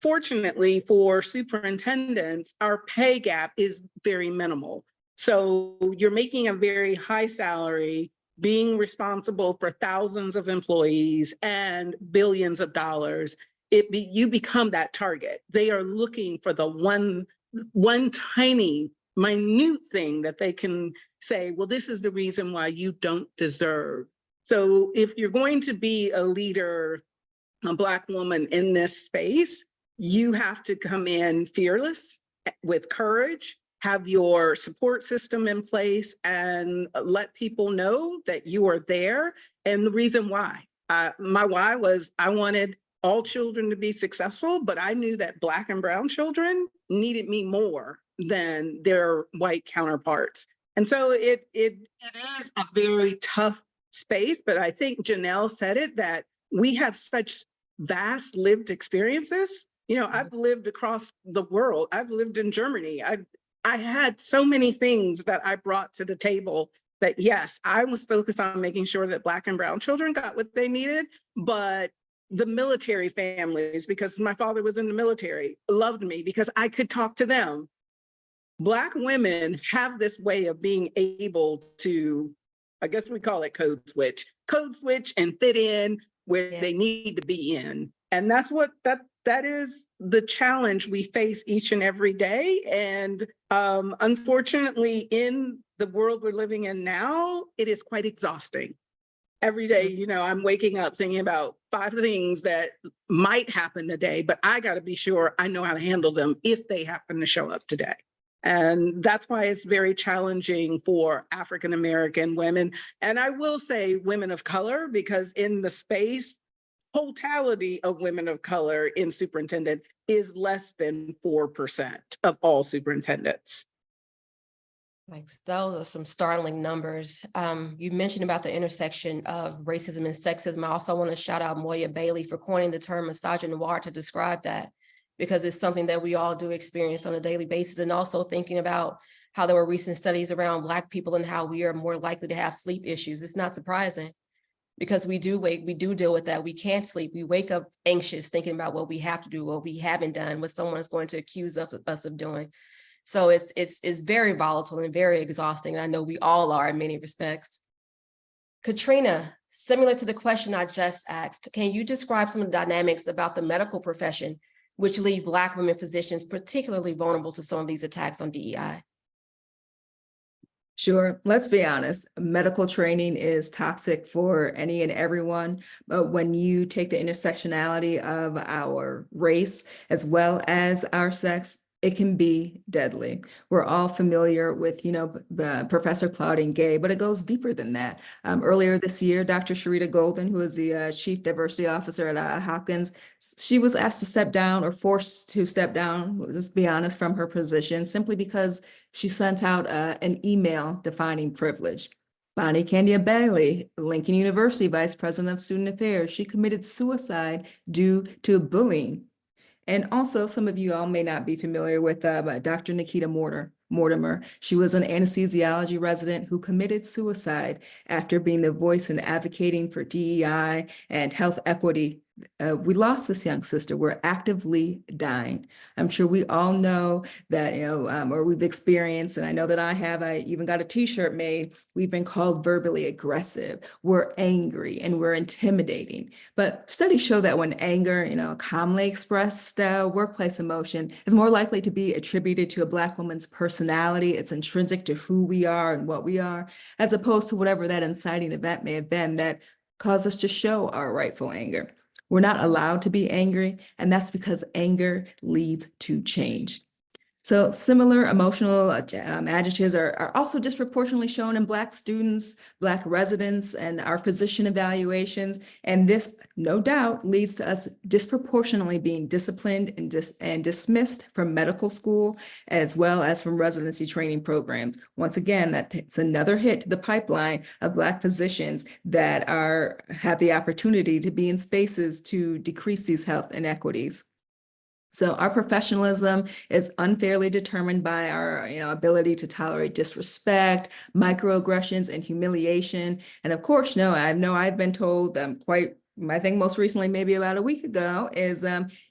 fortunately for superintendents, our pay gap is very minimal. So you're making a very high salary, being responsible for thousands of employees and billions of dollars. You become that target. They are looking for the one tiny minute thing that they can say, well, this is the reason why you don't deserve. So if you're going to be a leader, a Black woman in this space, you have to come in fearless, with courage, have your support system in place, and let people know that you are there and the reason why. My why was I wanted all children to be successful, but I knew that Black and brown children needed me more than their white counterparts. And so it is a very tough space, but I think Janelle said it, that we have such vast lived experiences. You know, I've lived across the world. I've lived in Germany. I had so many things that I brought to the table that, yes, I was focused on making sure that Black and brown children got what they needed, but the military families, because my father was in the military, loved me because I could talk to them. Black women have this way of being able to, I guess we call it code switch and fit in where they need to be in. And that's what that is the challenge we face each and every day. And unfortunately, in the world we're living in now, it is quite exhausting. Every day, you know, I'm waking up thinking about 5 things that might happen today, but I got to be sure I know how to handle them if they happen to show up today. And that's why it's very challenging for African-American women. And I will say women of color, because in the space, totality of women of color in superintendent is less than 4% of all superintendents. Thanks. Those are some startling numbers. You mentioned about the intersection of racism and sexism. I also want to shout out Moya Bailey for coining the term misogynoir to describe that, because it's something that we all do experience on a daily basis. And also thinking about how there were recent studies around Black people and how we are more likely to have sleep issues. It's not surprising, because we do deal with that. We can't sleep. We wake up anxious, thinking about what we have to do, what we haven't done, what someone is going to accuse us of doing. So it's very volatile and very exhausting. And I know we all are in many respects. Katrina, similar to the question I just asked, can you describe some of the dynamics about the medical profession which leave Black women physicians particularly vulnerable to some of these attacks on DEI? Sure. Let's be honest. Medical training is toxic for any and everyone. But when you take the intersectionality of our race as well as our sex, it can be deadly. We're all familiar with, Professor Claudine Gay, but it goes deeper than that. Earlier this year, Dr. Sharita Golden, who is the Chief Diversity Officer at Hopkins, she was asked to step down, or forced to step down, let's be honest, from her position, simply because she sent out an email defining privilege. Bonnie Candia Bailey, Lincoln University Vice President of Student Affairs, she committed suicide due to bullying. And also, some of you all may not be familiar with Dr. Nikita Mortimer. She was an anesthesiology resident who committed suicide after being the voice and advocating for DEI and health equity. We lost this young sister. We're actively dying. I'm sure we all know that, or we've experienced, and I know that I even got a t-shirt made. We've been called verbally aggressive. We're angry and we're intimidating. But studies show that when anger, calmly expressed workplace emotion, is more likely to be attributed to a Black woman's personality. It's intrinsic to who we are and what we are, as opposed to whatever that inciting event may have been that caused us to show our rightful anger. We're not allowed to be angry, and that's because anger leads to change. So similar emotional adjectives are also disproportionately shown in Black students, Black residents, and our physician evaluations. And this, no doubt, leads to us disproportionately being disciplined and dismissed from medical school, as well as from residency training programs. Once again, that's another hit to the pipeline of Black physicians that have the opportunity to be in spaces to decrease these health inequities. So our professionalism is unfairly determined by our ability to tolerate disrespect, microaggressions, and humiliation. And of course, I know I've been told I think most recently, maybe about a week ago, is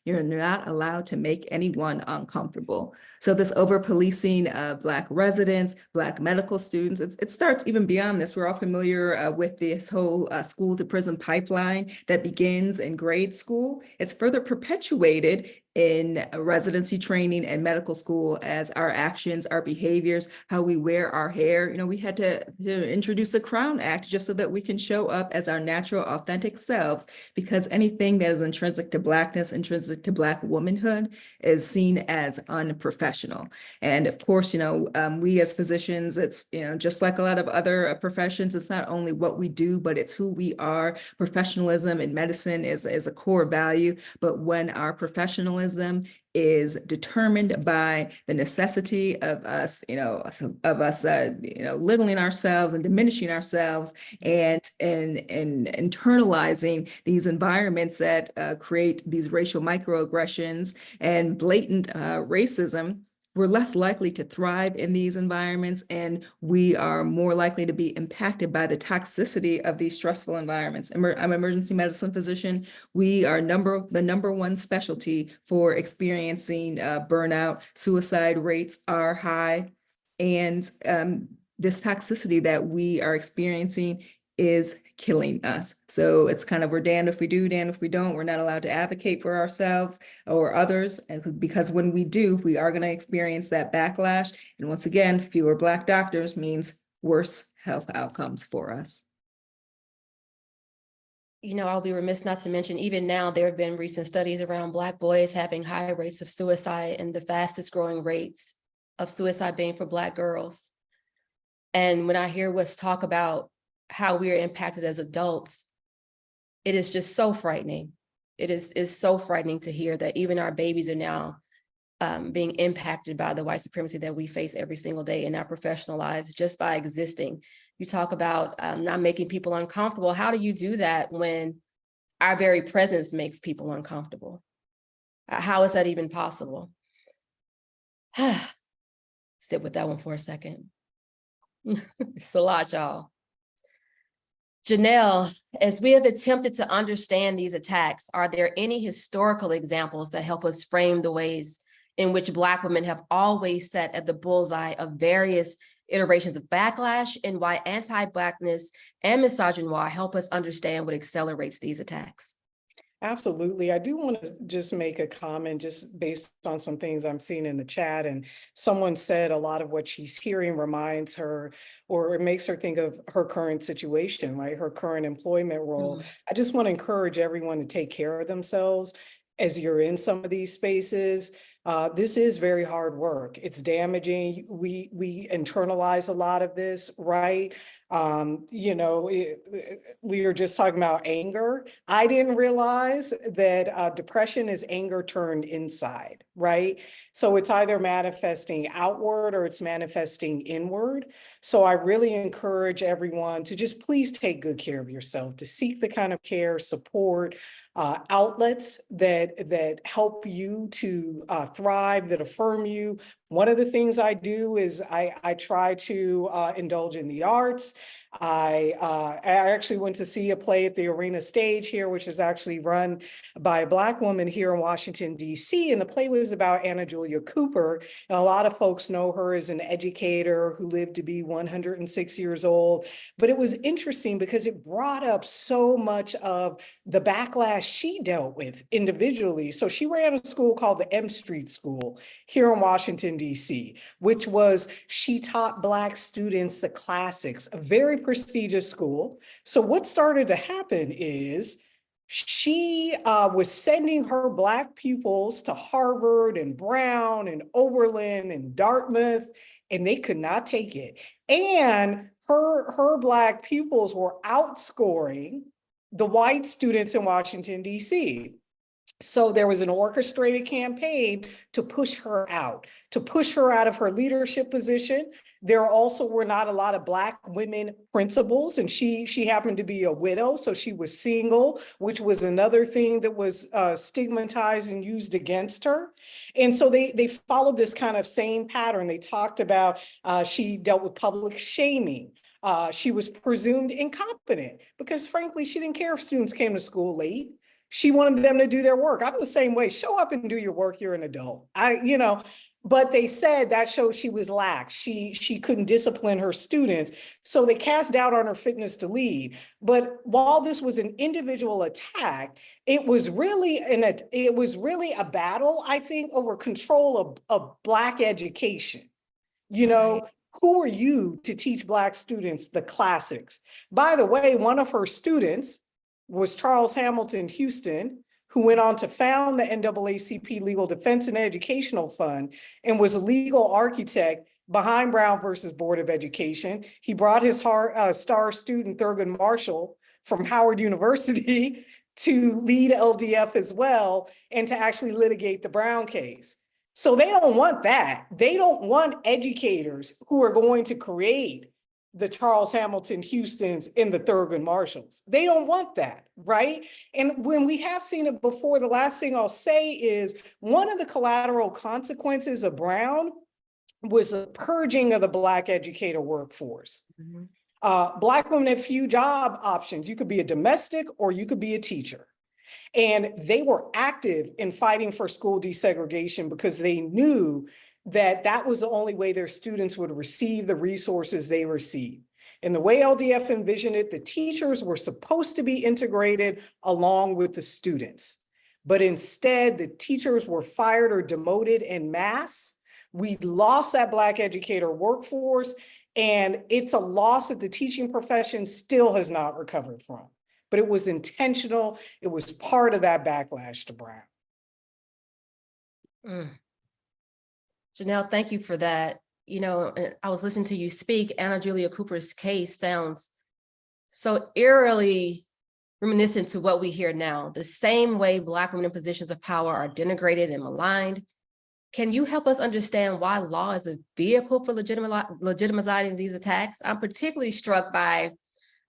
You're not allowed to make anyone uncomfortable. So this over-policing of Black residents, Black medical students, it starts even beyond this. We're all familiar with this whole school to prison pipeline that begins in grade school. It's further perpetuated in residency training and medical school as our actions, our behaviors, how we wear our hair. You know, we had to introduce a Crown Act just so that we can show up as our natural, authentic selves, because anything that is intrinsic to Blackness, intrinsic to Black womanhood is seen as unprofessional. And of course, you know, we as physicians, it's, you know, just like a lot of other professions, it's not only what we do, but it's who we are. Professionalism in medicine is a core value, but when our professionalism is determined by the necessity of us, littling ourselves and diminishing ourselves, and internalizing these environments that create these racial microaggressions and blatant racism, we're less likely to thrive in these environments, and we are more likely to be impacted by the toxicity of these stressful environments. I'm an emergency medicine physician. We are the number one specialty for experiencing burnout. Suicide rates are high, and this toxicity that we are experiencing is killing us. So it's kind of, we're damned if we do, damned if we don't. We're not allowed to advocate for ourselves or others. And because when we do, we are going to experience that backlash. And once again, fewer Black doctors means worse health outcomes for us. You know, I'll be remiss not to mention, even now, there have been recent studies around Black boys having high rates of suicide and the fastest growing rates of suicide being for Black girls. And when I hear what's talk about how we are impacted as adults, it is just so frightening. It is so frightening to hear that even our babies are now being impacted by the white supremacy that we face every single day in our professional lives just by existing. You talk about not making people uncomfortable. How do you do that when our very presence makes people uncomfortable? How is that even possible? Sit with that one for a second. It's a lot, y'all. Janelle, as we have attempted to understand these attacks, are there any historical examples that help us frame the ways in which Black women have always sat at the bullseye of various iterations of backlash, and why anti-Blackness and misogynoir help us understand what accelerates these attacks? Absolutely. I do want to just make a comment just based on some things I'm seeing in the chat. And someone said a lot of what she's hearing reminds her, or it makes her think of her current situation, right? Her current employment role. I just want to encourage everyone to take care of themselves as you're in some of these spaces. This is very hard work. It's damaging. We internalize a lot of this, right? We were just talking about anger. I didn't realize that depression is anger turned inside, right? So it's either manifesting outward or it's manifesting inward. So I really encourage everyone to just please take good care of yourself, to seek the kind of care, support, outlets that help you to thrive, that affirm you. One of the things I do is I try to indulge in the arts. I actually went to see a play at the Arena Stage here, which is actually run by a Black woman here in Washington, D.C. And the play was about Anna Julia Cooper. And a lot of folks know her as an educator who lived to be 106 years old. But it was interesting because it brought up so much of the backlash she dealt with individually. So she ran a school called the M Street School here in Washington, D.C., which was, she taught Black students the classics, a very prestigious school. So what started to happen is she was sending her Black pupils to Harvard and Brown and Oberlin and Dartmouth, and they could not take it. And her Black pupils were outscoring the white students in Washington, D.C. So there was an orchestrated campaign to push her out of her leadership position. There also were not a lot of Black women principals, and she happened to be a widow, so she was single, which was another thing that was stigmatized and used against her. And so they followed this kind of same pattern. They talked about, she dealt with public shaming. She was presumed incompetent because frankly, she didn't care if students came to school late. She wanted them to do their work. I'm the same way. Show up and do your work. You're an adult. But they said that showed she was lax. She couldn't discipline her students. So they cast doubt on her fitness to lead. But while this was an individual attack, it was really a battle, I think, over control of Black education. Who are you to teach Black students the classics? By the way, one of her students was Charles Hamilton Houston, who went on to found the NAACP Legal Defense and Educational Fund and was a legal architect behind Brown versus Board of Education. He brought his star student Thurgood Marshall from Howard University to lead LDF as well and to actually litigate the Brown case. So they don't want that. They don't want educators who are going to create the Charles Hamilton Houstons and the Thurgood Marshalls. They don't want that, right? And when we have seen it before, the last thing I'll say is one of the collateral consequences of Brown was a purging of the Black educator workforce. Black women had few job options. You could be a domestic or you could be a teacher. And they were active in fighting for school desegregation because they knew that that was the only way their students would receive the resources they received. And the way LDF envisioned it, the teachers were supposed to be integrated along with the students. But instead, the teachers were fired or demoted en masse. We lost that Black educator workforce, and it's a loss that the teaching profession still has not recovered from. But it was intentional. It was part of that backlash to Brown. Janelle, thank you for that. I was listening to you speak. Anna Julia Cooper's case sounds so eerily reminiscent to what we hear now. The same way Black women in positions of power are denigrated and maligned. Can you help us understand why law is a vehicle for legitimizing these attacks? I'm particularly struck by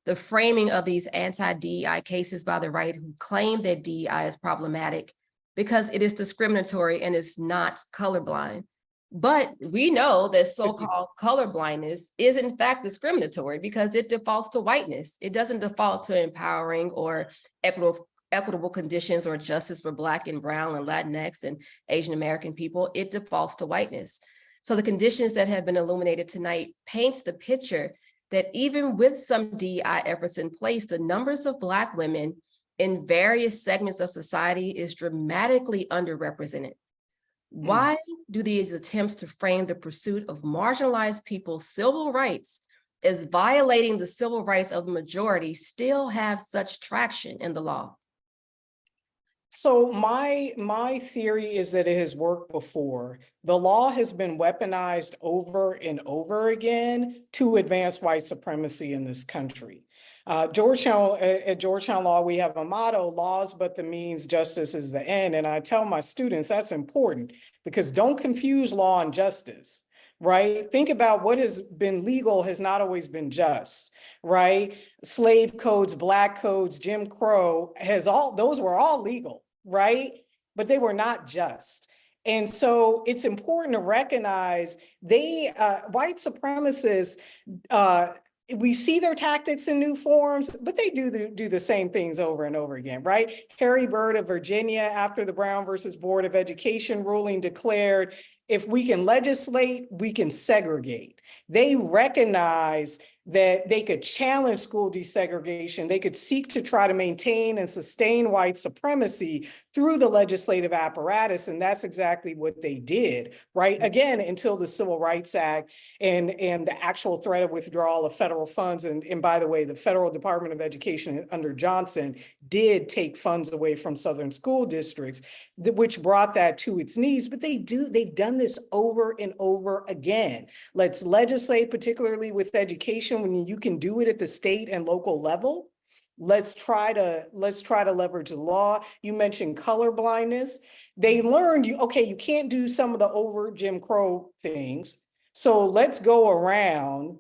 the framing of these anti-DEI cases by the right, who claim that DEI is problematic because it is discriminatory and is not colorblind. But we know that so-called colorblindness is in fact discriminatory because it defaults to whiteness. It doesn't default to empowering or equitable conditions or justice for Black and Brown and Latinx and Asian American people. It defaults to whiteness. So the conditions that have been illuminated tonight paints the picture that even with some DEI efforts in place, the numbers of Black women in various segments of society is dramatically underrepresented. Why do these attempts to frame the pursuit of marginalized people's civil rights as violating the civil rights of the majority still have such traction in the law? So my theory is that it has worked before. The law has been weaponized over and over again to advance white supremacy in this country. At Georgetown Law, we have a motto: laws but the means, justice is the end. And I tell my students that's important because don't confuse law and justice, right? Think about what has been legal has not always been just, right? Slave codes, Black codes, Jim Crow, those were all legal, right? But they were not just. And so it's important to recognize white supremacists, we see their tactics in new forms, but they do the same things over and over again, right? Harry Byrd of Virginia, after the Brown versus Board of Education ruling, declared, if we can legislate, we can segregate. They recognize that they could challenge school desegregation. They could seek to try to maintain and sustain white supremacy through the legislative apparatus. And that's exactly what they did, right? Again, until the Civil Rights Act and the actual threat of withdrawal of federal funds. And by the way, the Federal Department of Education under Johnson did take funds away from Southern school districts, which brought that to its knees. But they've done this over and over again. Let's legislate, particularly with education, when you can do it at the state and local level. Let's try to leverage the law. You mentioned color blindness. They learned you can't do some of the overt Jim Crow things. So let's go around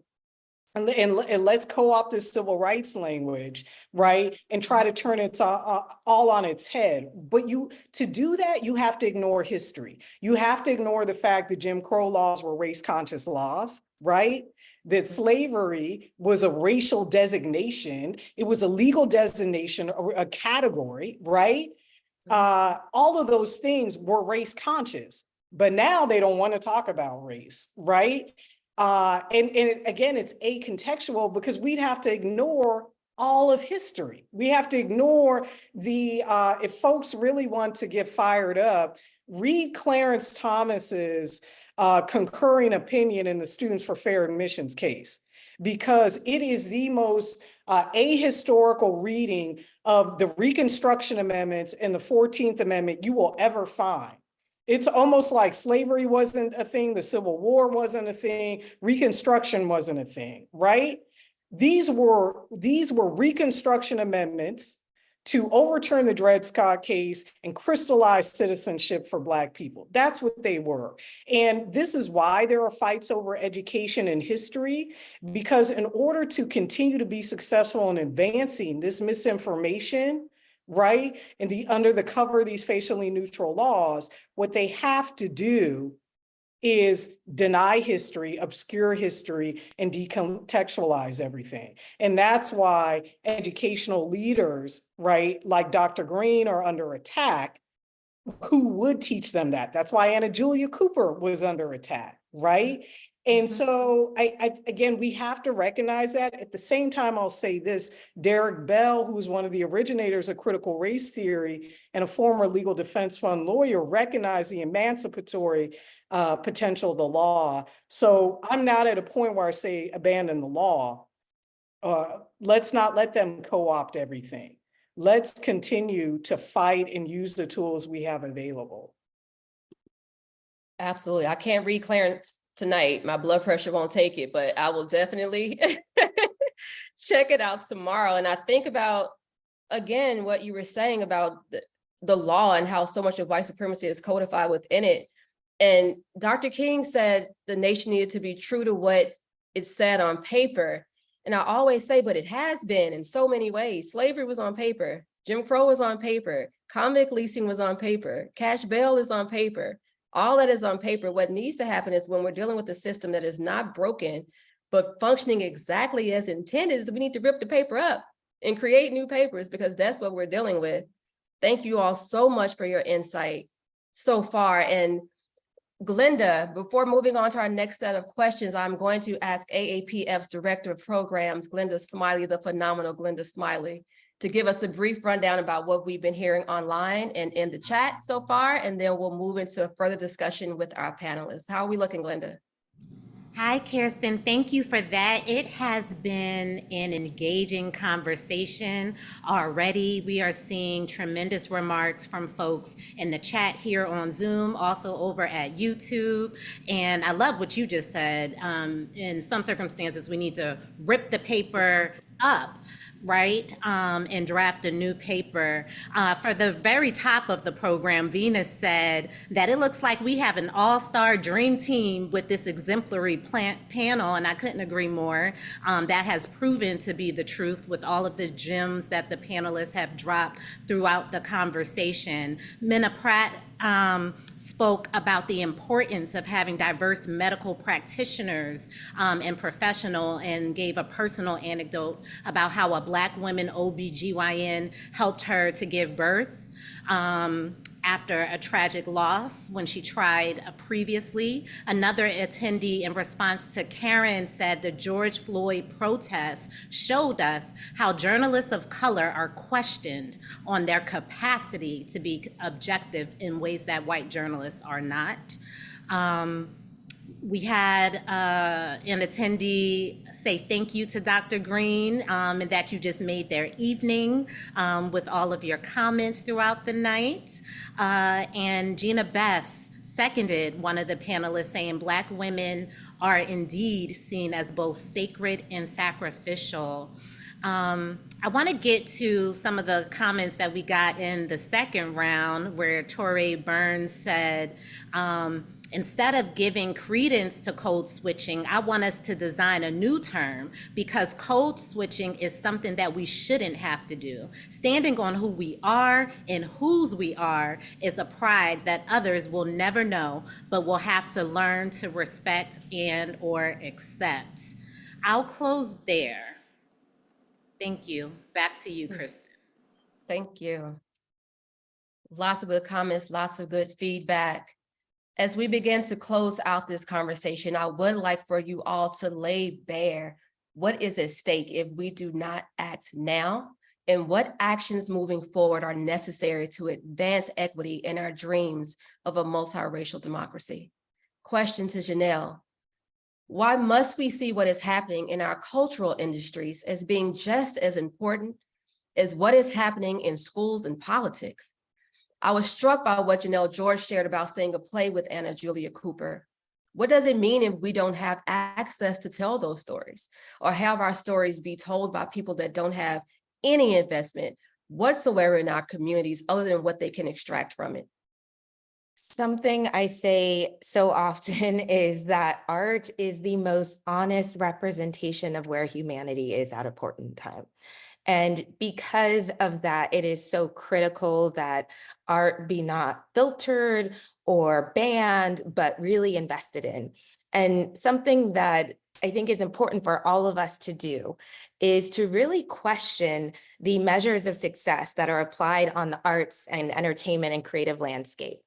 and let's co-opt this civil rights language, right? And try to turn it all on its head. But to do that, you have to ignore history. You have to ignore the fact that Jim Crow laws were race conscious laws, right? that slavery was a racial designation. It was a legal designation, a category, right? All of those things were race conscious, but now they don't want to talk about race, right? Again, it's acontextual because we'd have to ignore all of history. We have to ignore if folks really want to get fired up, read Clarence Thomas's concurring opinion in the Students for Fair Admissions case, because it is the most ahistorical reading of the Reconstruction Amendments and the 14th Amendment you will ever find. It's almost like slavery wasn't a thing, the Civil War wasn't a thing, Reconstruction wasn't a thing, right? These were Reconstruction amendments to overturn the Dred Scott case and crystallize citizenship for Black people. That's what they were. And this is why there are fights over education and history, because in order to continue to be successful in advancing this misinformation, right, and under the cover of these facially neutral laws, what they have to do is deny history, obscure history, and decontextualize everything. And that's why educational leaders, right, like Dr. Green are under attack, who would teach them that. That's why Anna Julia Cooper was under attack, right? And so again, we have to recognize that. At the same time, I'll say this, Derek Bell, who was one of the originators of critical race theory and a former legal defense fund lawyer, recognized the emancipatory potential of the law. So I'm not at a point where I say abandon the law. Let's not let them co-opt everything. Let's continue to fight and use the tools we have available. Absolutely. I can't read Clarence tonight. My blood pressure won't take it, but I will definitely check it out tomorrow. And I think about, again, what you were saying about the law and how so much of white supremacy is codified within it. And Dr. King said the nation needed to be true to what it said on paper. And I always say, but it has been in so many ways. Slavery was on paper. Jim Crow was on paper. Convict leasing was on paper. Cash bail is on paper. All that is on paper. What needs to happen is when we're dealing with a system that is not broken, but functioning exactly as intended, is we need to rip the paper up and create new papers, because that's what we're dealing with. Thank you all so much for your insight so far. And Glenda, before moving on to our next set of questions, I'm going to ask AAPF's Director of Programs, Glenda Smiley, the phenomenal Glenda Smiley, to give us a brief rundown about what we've been hearing online and in the chat so far, and then we'll move into a further discussion with our panelists. How are we looking, Glenda? Hi, Kirsten. Thank you for that. It has been an engaging conversation already. We are seeing tremendous remarks from folks in the chat here on Zoom, also over at YouTube. And I love what you just said. In some circumstances, we need to rip the paper up, right, and draft a new paper. For the very top of the program, Venus said that it looks like we have an all-star dream team with this exemplary panel, and I couldn't agree more. That has proven to be the truth with all of the gems that the panelists have dropped throughout the conversation. Minna Pratt spoke about the importance of having diverse medical practitioners and professional, and gave a personal anecdote about how a Black woman OBGYN helped her to give birth after a tragic loss when she tried previously. Another attendee, in response to Karen, said the George Floyd protests showed us how journalists of color are questioned on their capacity to be objective in ways that white journalists are not. We had an attendee say thank you to Dr. Green, and that you just made their evening with all of your comments throughout the night. And Gina Bess seconded one of the panelists, saying Black women are indeed seen as both sacred and sacrificial. I want to get to some of the comments that we got in the second round, where Torrey Burns said, instead of giving credence to code switching, I want us to design a new term, because code switching is something that we shouldn't have to do. Standing on who we are and whose we are is a pride that others will never know, but will have to learn to respect and or accept. I'll close there. Thank you. Back to you, Kristen. Thank you. Lots of good comments, lots of good feedback. As we begin to close out this conversation, I would like for you all to lay bare what is at stake if we do not act now, and what actions moving forward are necessary to advance equity in our dreams of a multiracial democracy. Question to Janelle: why must we see what is happening in our cultural industries as being just as important as what is happening in schools and politics? I was struck by what Janelle George shared about seeing a play with Anna Julia Cooper. What does it mean if we don't have access to tell those stories, or have our stories be told by people that don't have any investment whatsoever in our communities other than what they can extract from it? Something I say so often is that art is the most honest representation of where humanity is at a point in time. And because of that, it is so critical that art be not filtered or banned, but really invested in. And something that I think is important for all of us to do is to really question the measures of success that are applied on the arts and entertainment and creative landscape.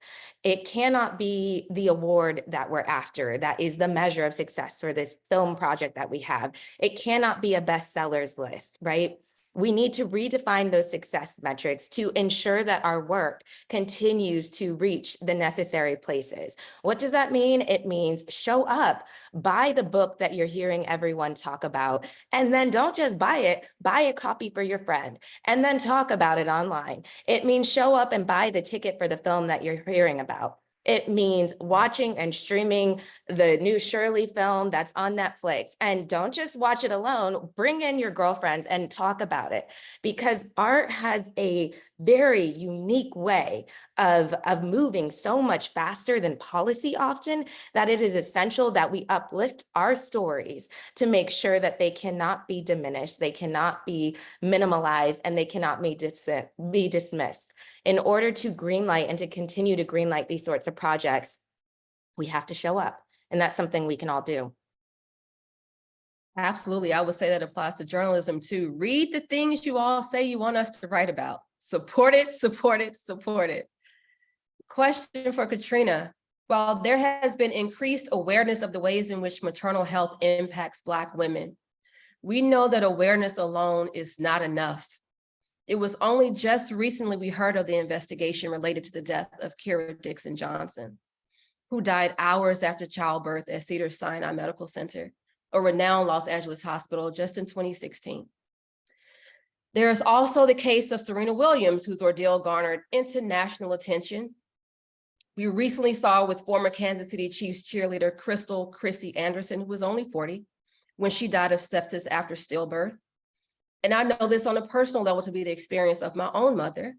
It cannot be the award that we're after that is the measure of success for this film project that we have. It cannot be a bestsellers list, right? We need to redefine those success metrics to ensure that our work continues to reach the necessary places. What does that mean? It means show up, buy the book that you're hearing everyone talk about, and then don't just buy it, buy a copy for your friend, and then talk about it online. It means show up and buy the ticket for the film that you're hearing about. It means watching and streaming the new Shirley film that's on Netflix. And don't just watch it alone, bring in your girlfriends and talk about it, because art has a very unique way of moving so much faster than policy often, that it is essential that we uplift our stories to make sure that they cannot be diminished, they cannot be minimalized, and they cannot be dismissed. In order to greenlight and to continue to greenlight these sorts of projects, we have to show up. And that's something we can all do. Absolutely. I would say that applies to journalism too. Read the things you all say you want us to write about. Support it, support it, support it. Question for Katrina. While there has been increased awareness of the ways in which maternal health impacts Black women, we know that awareness alone is not enough. It was only just recently we heard of the investigation related to the death of Kira Dixon Johnson, who died hours after childbirth at Cedars-Sinai Medical Center, a renowned Los Angeles hospital, just in 2016. There is also the case of Serena Williams, whose ordeal garnered international attention. We recently saw with former Kansas City Chiefs cheerleader Crystal Chrissy Anderson, who was only 40, when she died of sepsis after stillbirth. And I know this on a personal level to be the experience of my own mother,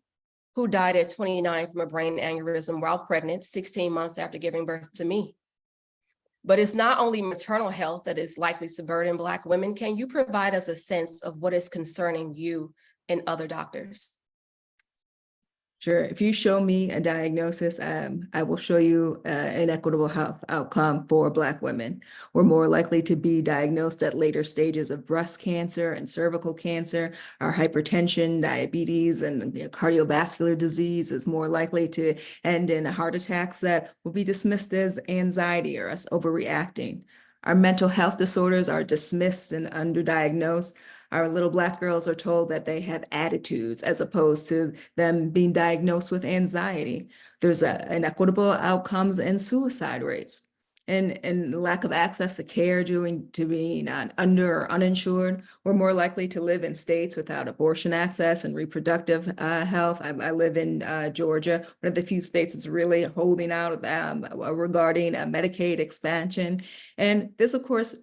who died at 29 from a brain aneurysm while pregnant, 16 months after giving birth to me. But it's not only maternal health that is likely to burden Black women. Can you provide us a sense of what is concerning you and other doctors? Sure. If you show me a diagnosis, I will show you an equitable health outcome for Black women. We're more likely to be diagnosed at later stages of breast cancer and cervical cancer. Our hypertension, diabetes, and cardiovascular disease is more likely to end in heart attacks that will be dismissed as anxiety or us overreacting. Our mental health disorders are dismissed and underdiagnosed. Our little Black girls are told that they have attitudes as opposed to them being diagnosed with anxiety. There's inequitable outcomes and suicide rates. And lack of access to care due to being under or uninsured. We're more likely to live in states without abortion access and reproductive health. I live in Georgia, one of the few states that's really holding out regarding Medicaid expansion. And this, of course,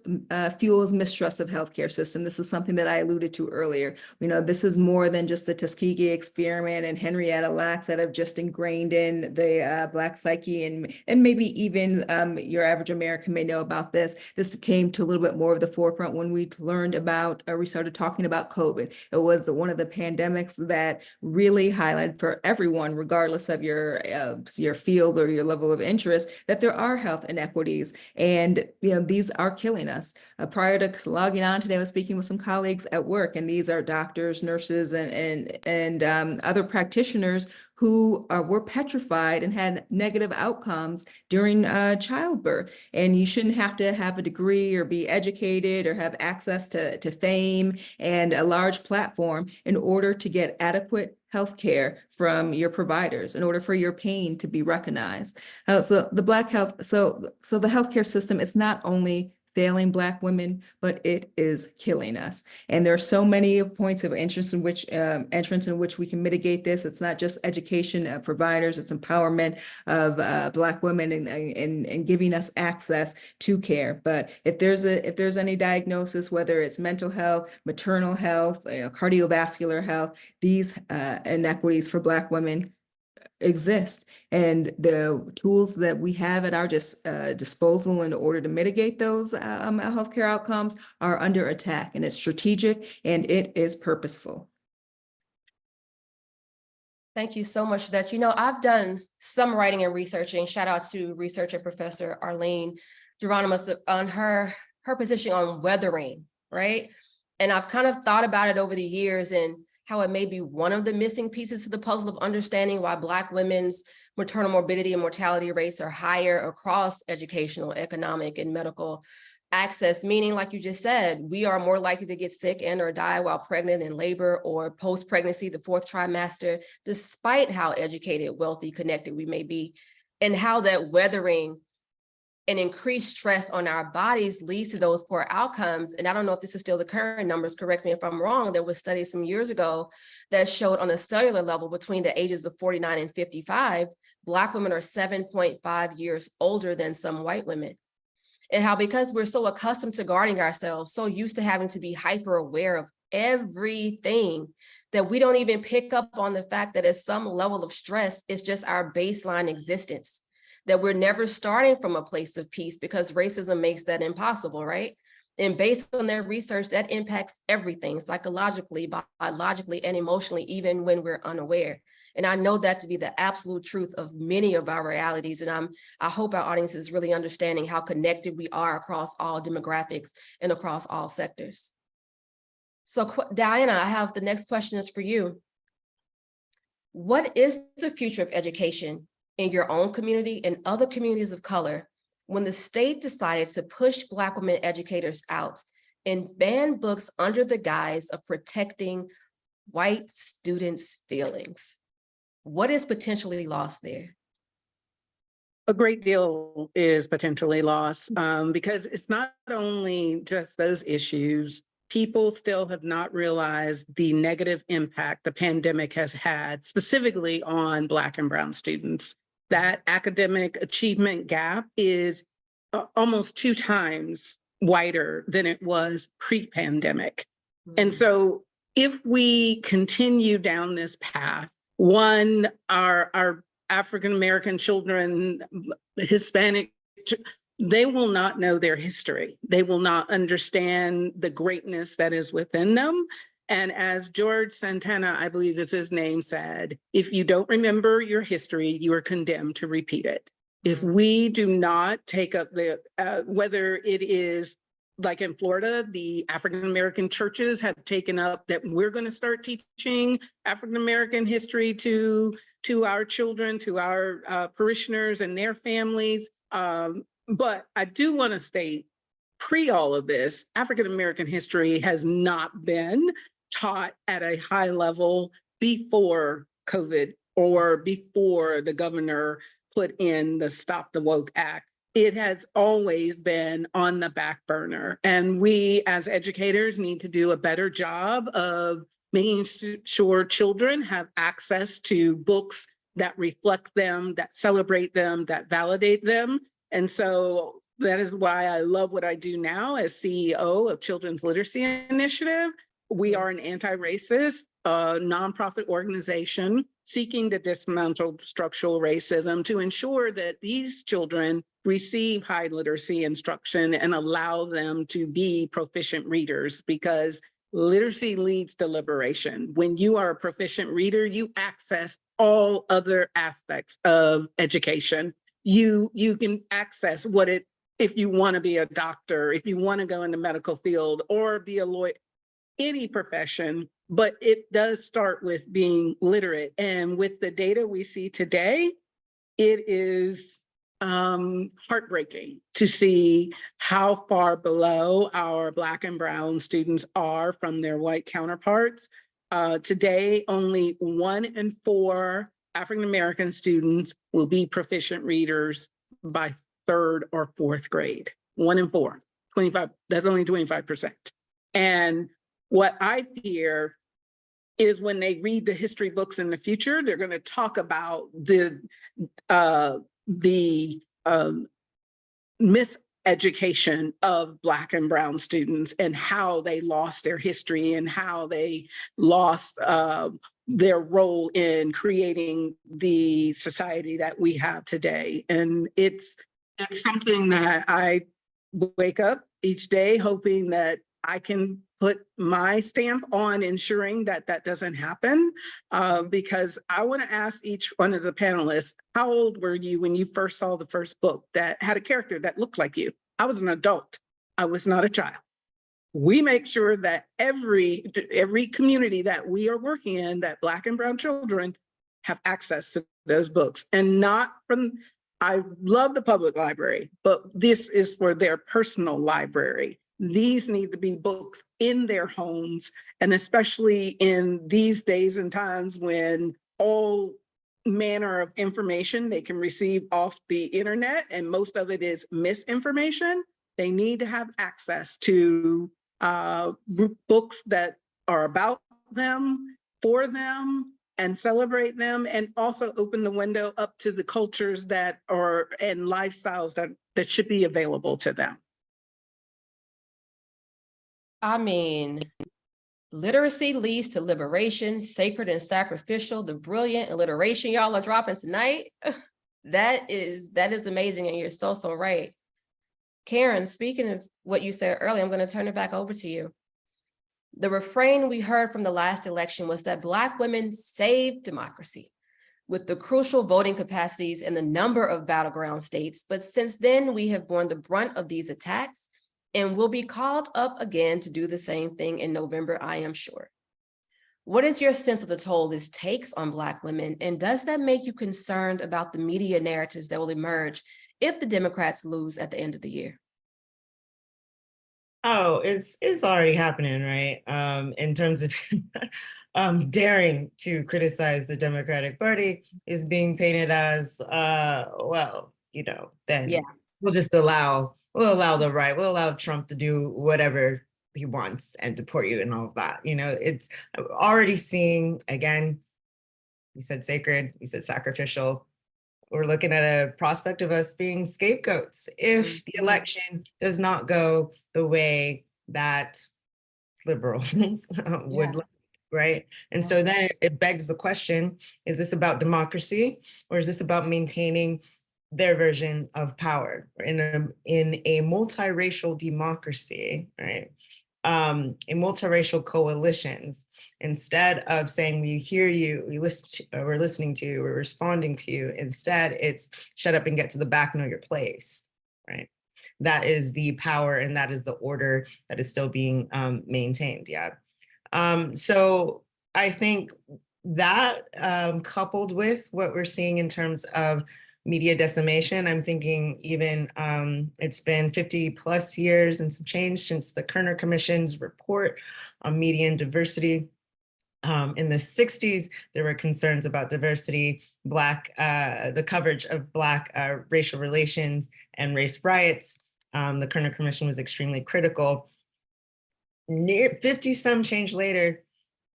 fuels mistrust of healthcare system. This is something that I alluded to earlier. You know, this is more than just the Tuskegee experiment and Henrietta Lacks that have just ingrained in the Black psyche and maybe even your average American may know about this. This came to a little bit more of the forefront when we learned about, we started talking about COVID. It was one of the pandemics that really highlighted for everyone, regardless of your field or your level of interest, that there are health inequities, and these are killing us. Prior to logging on today, I was speaking with some colleagues at work, and these are doctors, nurses, and other practitioners who were petrified and had negative outcomes during childbirth. And you shouldn't have to have a degree or be educated or have access to fame and a large platform in order to get adequate health care from your providers, in order for your pain to be recognized. So the the healthcare system is not only failing Black women, but it is killing us. And there are so many points of entrance in which we can mitigate this. It's not just education of providers, it's empowerment of Black women and giving us access to care. But if there's any diagnosis, whether it's mental health, maternal health, cardiovascular health, these inequities for Black women exist, and the tools that we have at our disposal in order to mitigate those healthcare outcomes are under attack, and it's strategic and it is purposeful. Thank you so much for that. I've done some writing and researching. Shout out to researcher Professor Arlene Geronimus on her position on weathering, right? And I've kind of thought about it over the years and how it may be one of the missing pieces to the puzzle of understanding why Black women's maternal morbidity and mortality rates are higher across educational, economic, and medical access, meaning, like you just said, we are more likely to get sick and or die while pregnant, in labor, or post-pregnancy, the fourth trimester, despite how educated, wealthy, connected we may be, and how that weathering and increased stress on our bodies leads to those poor outcomes. And I don't know if this is still the current numbers, correct me if I'm wrong. There was studies some years ago that showed on a cellular level between the ages of 49 and 55, Black women are 7.5 years older than some white women. And how, because we're so accustomed to guarding ourselves, so used to having to be hyper aware of everything, that we don't even pick up on the fact that at some level of stress, it's just our baseline existence, that we're never starting from a place of peace because racism makes that impossible, right? And based on their research, that impacts everything, psychologically, biologically, and emotionally, even when we're unaware. And I know that to be the absolute truth of many of our realities. And I hope our audience is really understanding how connected we are across all demographics and across all sectors. So Diana, I have the next question is for you. What is the future of education in your own community and other communities of color when the state decided to push Black women educators out and ban books under the guise of protecting white students' feelings? What is potentially lost there? A great deal is potentially lost because it's not only just those issues. People still have not realized the negative impact the pandemic has had specifically on Black and Brown students. That academic achievement gap is almost 2 times wider than it was pre-pandemic. And so if we continue down this path, one, our African-American children, Hispanic, they will not know their history. They will not understand the greatness that is within them. And as George Santana, I believe is his name, said, if you don't remember your history, you are condemned to repeat it. If we do not take up the, whether it is like in Florida, the African-American churches have taken up that we're going to start teaching African-American history to our children, to our parishioners and their families. But I do want to state, pre all of this, African-American history has not been taught at a high level before COVID or before the governor put in the Stop the Woke Act. It has always been on the back burner. And we as educators need to do a better job of making sure children have access to books that reflect them, that celebrate them, that validate them. And so that is why I love what I do now as CEO of Children's Literacy Initiative. We are an anti-racist nonprofit organization seeking to dismantle structural racism to ensure that these children receive high literacy instruction and allow them to be proficient readers, because literacy leads to liberation. When you are a proficient reader, you access all other aspects of education. You can access if you want to be a doctor, if you want to go in the medical field or be a lawyer, any profession, but it does start with being literate. And with the data we see today, it is heartbreaking to see how far below our Black and Brown students are from their white counterparts. Today, only 1 in 4 African-American students will be proficient readers by 3rd or 4th grade. 1 in 4, 25, that's only 25%. And what I fear is when they read the history books in the future, they're going to talk about the miseducation of Black and Brown students and how they lost their history and how they lost their role in creating the society that we have today. And it's something that I wake up each day hoping that I can put my stamp on ensuring that that doesn't happen, because I want to ask each one of the panelists, how old were you when you first saw the first book that had a character that looked like you? I was an adult. I was not a child. We make sure that every community that we are working in, that Black and Brown children have access to those books, and not from, I love the public library, but this is for their personal library. These need to be books in their homes, and especially in these days and times when all manner of information they can receive off the internet, and most of it is misinformation. They need to have access to books that are about them, for them, and celebrate them, and also open the window up to the cultures that are and lifestyles that should be available to them. I mean, literacy leads to liberation, sacred and sacrificial, the brilliant alliteration y'all are dropping tonight. That is amazing, and you're so right. Karen, speaking of what you said earlier, I'm going to turn it back over to you. The refrain we heard from the last election was that Black women saved democracy with the crucial voting capacities in the number of battleground states. But since then, we have borne the brunt of these attacks and will be called up again to do the same thing in November, I am sure. What is your sense of the toll this takes on Black women? And does that make you concerned about the media narratives that will emerge if the Democrats lose at the end of the year? Oh, it's already happening, right? In terms of daring to criticize the Democratic Party is being painted as, well, then Yeah. we'll allow Trump to do whatever he wants and deport you and all of that. It's already seeing, again, you said sacred, you said sacrificial. We're looking at a prospect of us being scapegoats if the election does not go the way that liberals would like, right? And so then it begs the question, is this about democracy, or is this about maintaining their version of power in a multiracial democracy, right? In multiracial coalitions? Instead of saying, we hear you, we're listening to you, we're responding to you, instead it's shut up and get to the back, know your place, right? That is the power, and that is the order that is still being maintained, so I think that coupled with what we're seeing in terms of media decimation, I'm thinking even it's been 50 plus years and some change since the Kerner Commission's report on media and diversity. In the 60s, there were concerns about diversity, the coverage of Black racial relations and race riots. The Kerner Commission was extremely critical. 50 some change later,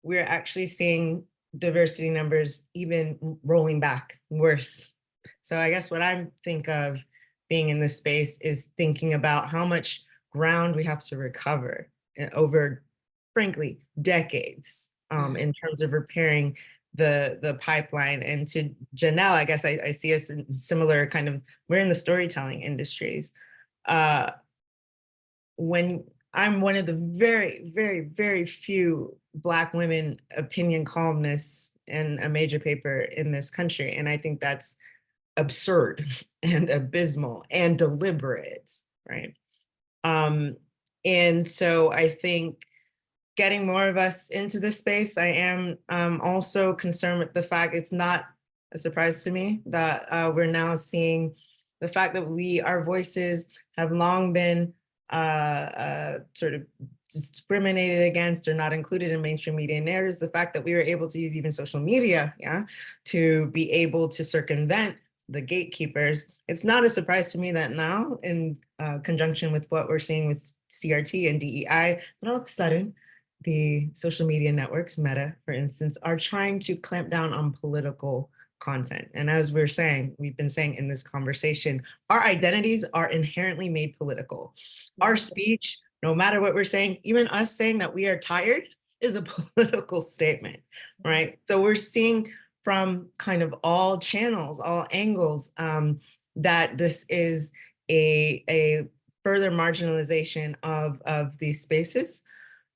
we're actually seeing diversity numbers even rolling back worse. So I guess what I think of being in this space is thinking about how much ground we have to recover over, frankly, decades in terms of repairing the pipeline. And to Janelle, I guess I see us in similar kind of, we're in the storytelling industries. When I'm one of the very, very, very few Black women opinion columnists in a major paper in this country. And I think that's absurd and abysmal and deliberate, right? And so I think getting more of us into this space, I am also concerned with the fact it's not a surprise to me that we're now seeing the fact that our voices have long been sort of discriminated against or not included in mainstream media narratives. The fact that we were able to use even social media, to be able to circumvent the gatekeepers. It's not a surprise to me that now, in conjunction with what we're seeing with CRT and DEI, that all of a sudden, the social media networks, Meta, for instance, are trying to clamp down on political content. And as we've been saying in this conversation, our identities are inherently made political. Our speech, no matter what we're saying, even us saying that we are tired, is a political statement, right? So we're seeing from kind of all channels, all angles, that this is a further marginalization of these spaces.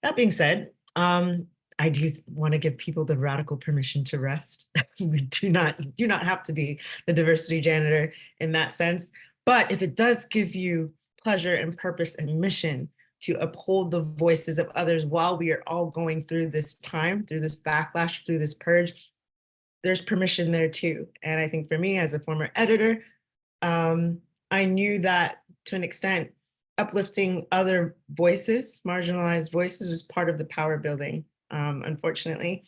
That being said, I do want to give people the radical permission to rest. We do not have to be the diversity janitor in that sense. But if it does give you pleasure and purpose and mission to uphold the voices of others while we are all going through this time, through this backlash, through this purge, there's permission there too. And I think for me as a former editor, I knew that to an extent, uplifting other voices, marginalized voices, was part of the power building. Unfortunately,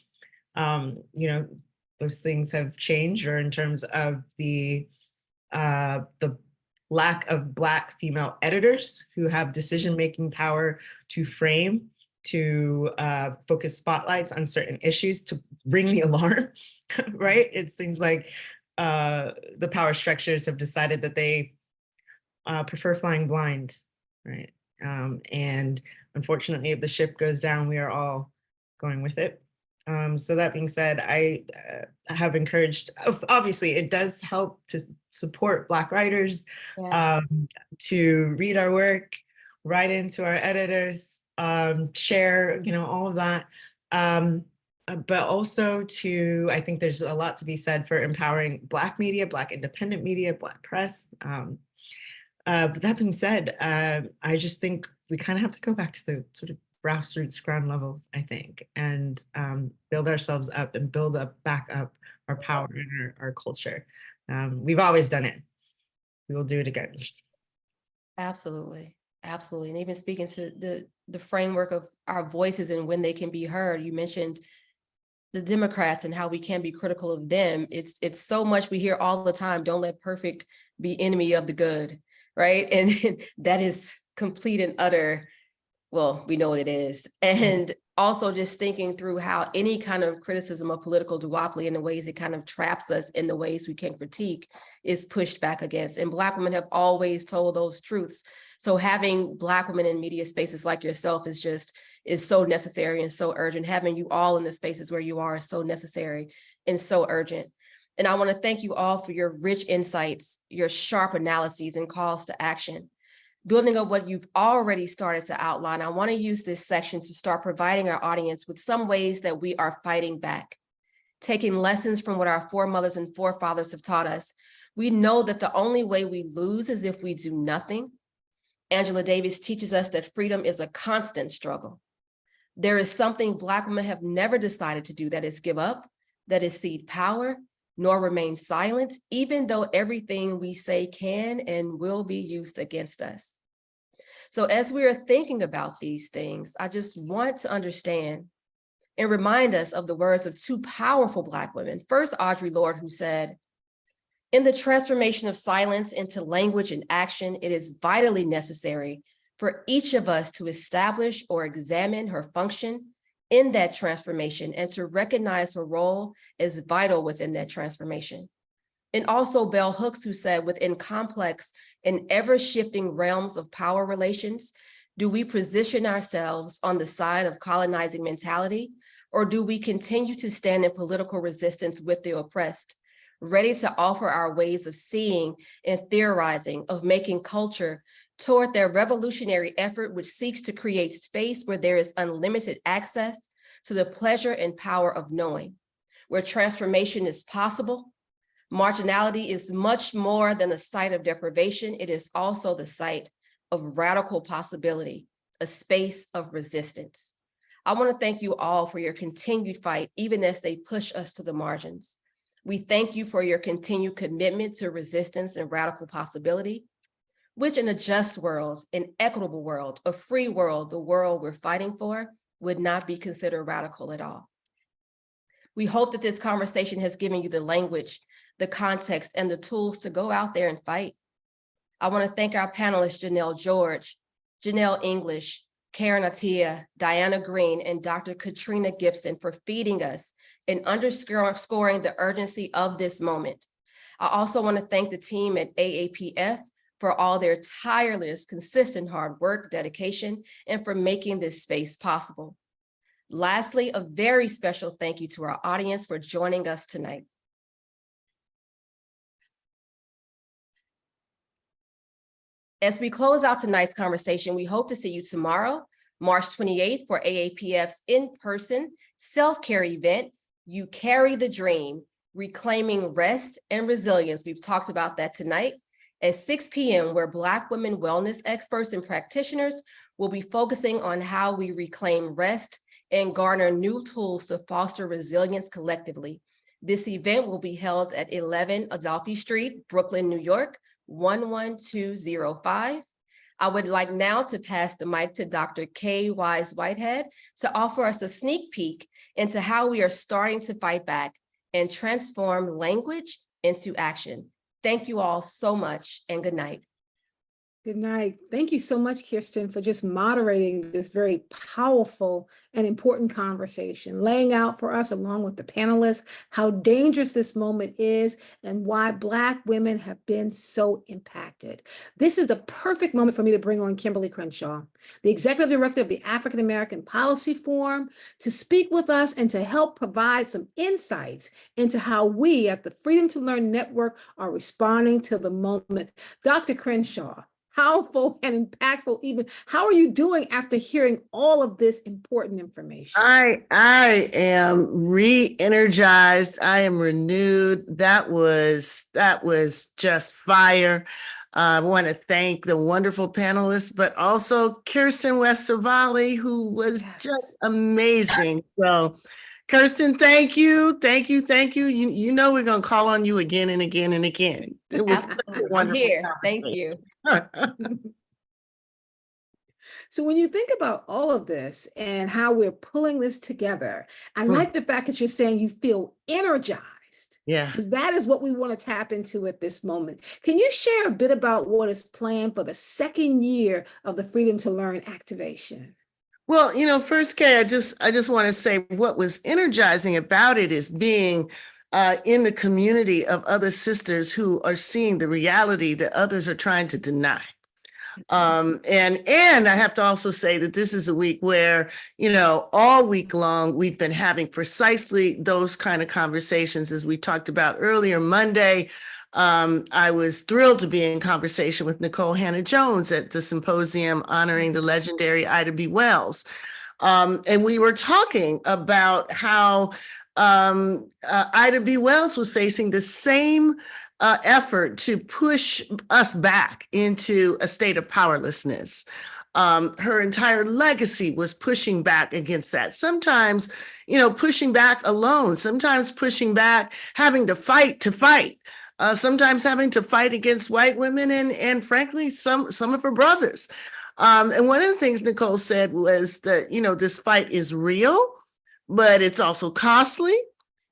those things have changed, or in terms of the lack of Black female editors who have decision-making power to frame, to focus spotlights on certain issues, to ring the alarm, right? It seems like the power structures have decided that they prefer flying blind, right? And unfortunately, if the ship goes down, we are all going with it. So that being said, I have encouraged, obviously it does help to support Black writers, to read our work, write into our editors, share, all of that. But also I think there's a lot to be said for empowering Black media, Black independent media, Black press. But that being said, I just think we kind of have to go back to the sort of grassroots, ground levels, I think, and build ourselves up and back up our power and our culture. We've always done it. We will do it again. Absolutely. Absolutely. And even speaking to the framework of our voices and when they can be heard, you mentioned the Democrats and how we can be critical of them. It's so much we hear all the time, don't let perfect be enemy of the good, right? And that is complete and utter, well, we know what it is. And also just thinking through how any kind of criticism of political duopoly in the ways it kind of traps us in the ways we can critique is pushed back against. And Black women have always told those truths. So having Black women in media spaces like yourself is so necessary and so urgent. Having you all in the spaces where you are is so necessary and so urgent. And I want to thank you all for your rich insights, your sharp analyses and calls to action. Building on what you've already started to outline, I want to use this section to start providing our audience with some ways that we are fighting back, taking lessons from what our foremothers and forefathers have taught us. We know that the only way we lose is if we do nothing. Angela Davis teaches us that freedom is a constant struggle. There is something Black women have never decided to do, that is give up, that is cede power, nor remain silent, even though everything we say can and will be used against us. So as we are thinking about these things, I just want to understand and remind us of the words of two powerful Black women. First, Audre Lorde, who said, "In the transformation of silence into language and action, it is vitally necessary for each of us to establish or examine her function in that transformation and to recognize her role as vital within that transformation." And also Bell Hooks, who said, "Within complex and ever-shifting realms of power relations, do we position ourselves on the side of colonizing mentality, Or do we continue to stand in political resistance with the oppressed, ready to offer our ways of seeing and theorizing, of making culture toward their revolutionary effort, which seeks to create space where there is unlimited access to the pleasure and power of knowing, where transformation is possible? Marginality is much more than a site of deprivation. It is also the site of radical possibility, a space of resistance. I want to thank you all for your continued fight, even as they push us to the margins. We thank you for your continued commitment to resistance and radical possibility, which in a just world, an equitable world, a free world, the world we're fighting for, would not be considered radical at all. We hope that this conversation has given you the language, the context, and the tools to go out there and fight. I want to thank our panelists, Janelle George, Janelle English, Karen Attia, Diana Green, and Dr. Katrina Gibson for feeding us and underscoring the urgency of this moment. I also want to thank the team at AAPF for all their tireless, consistent hard work, dedication, and for making this space possible. Lastly, a very special thank you to our audience for joining us tonight. As we close out tonight's conversation, we hope to see you tomorrow, March 28th, for AAPF's in-person self-care event, You Carry the Dream, Reclaiming Rest and Resilience. We've talked about that tonight at 6 p.m., where Black women wellness experts and practitioners will be focusing on how we reclaim rest and garner new tools to foster resilience collectively. This event will be held at 11 Adelphi Street, Brooklyn, New York, 11205. I would like now to pass the mic to Dr. Kay Wise Whitehead to offer us a sneak peek into how we are starting to fight back and transform language into action. Thank you all so much, and good night. Good night. Thank you so much, Kirsten, for just moderating this very powerful and important conversation, laying out for us, along with the panelists, how dangerous this moment is and why Black women have been so impacted. This is the perfect moment for me to bring on Kimberly Crenshaw, the Executive Director of the African American Policy Forum, to speak with us and to help provide some insights into how we at the Freedom to Learn Network are responding to the moment. Dr. Crenshaw, powerful and impactful. Even how are you doing after hearing all of this important information? I am re-energized. I am renewed. That was just fire. I want to thank the wonderful panelists, but also Kirsten West-Savali, who was just amazing. So Kirsten, thank you. You know we're going to call on you again and again and again. It was such a wonderful I'm here. Thank you. So when you think about all of this and how we're pulling this together, I like the fact that you're saying you feel energized. Yeah. Because that is what we want to tap into at this moment. Can you share a bit about what is planned for the second year of the Freedom to Learn activation? Well, first, Kay, I just want to say what was energizing about it is being in the community of other sisters who are seeing the reality that others are trying to deny. And I have to also say that this is a week where, all week long, we've been having precisely those kind of conversations as we talked about earlier. Monday, I was thrilled to be in conversation with Nikole Hannah-Jones at the symposium honoring the legendary Ida B. Wells. And we were talking about how Ida B. Wells was facing the same effort to push us back into a state of powerlessness. Her entire legacy was pushing back against that. Sometimes, pushing back alone, sometimes pushing back, having to fight. Sometimes having to fight against white women and frankly, some of her brothers. And one of the things Nikole said was that, this fight is real, but it's also costly,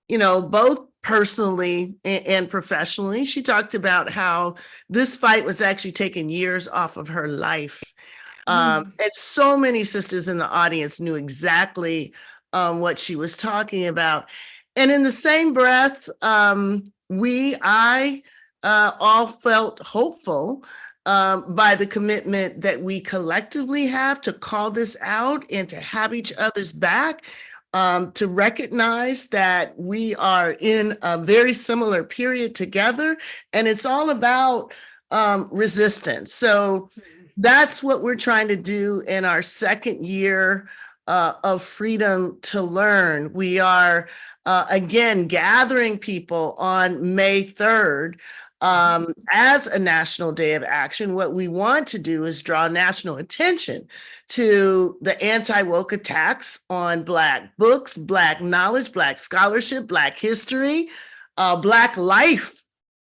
both personally and professionally. She talked about how this fight was actually taking years off of her life. And so many sisters in the audience knew exactly what she was talking about. And in the same breath, I all felt hopeful by the commitment that we collectively have to call this out and to have each other's back. to recognize that we are in a very similar period together, and it's all about resistance. So that's what we're trying to do in our second year of Freedom to Learn. We are, again, gathering people on May 3rd as a National Day of Action. What we want to do is draw national attention to the anti-woke attacks on Black books, Black knowledge, Black scholarship, Black history, Black life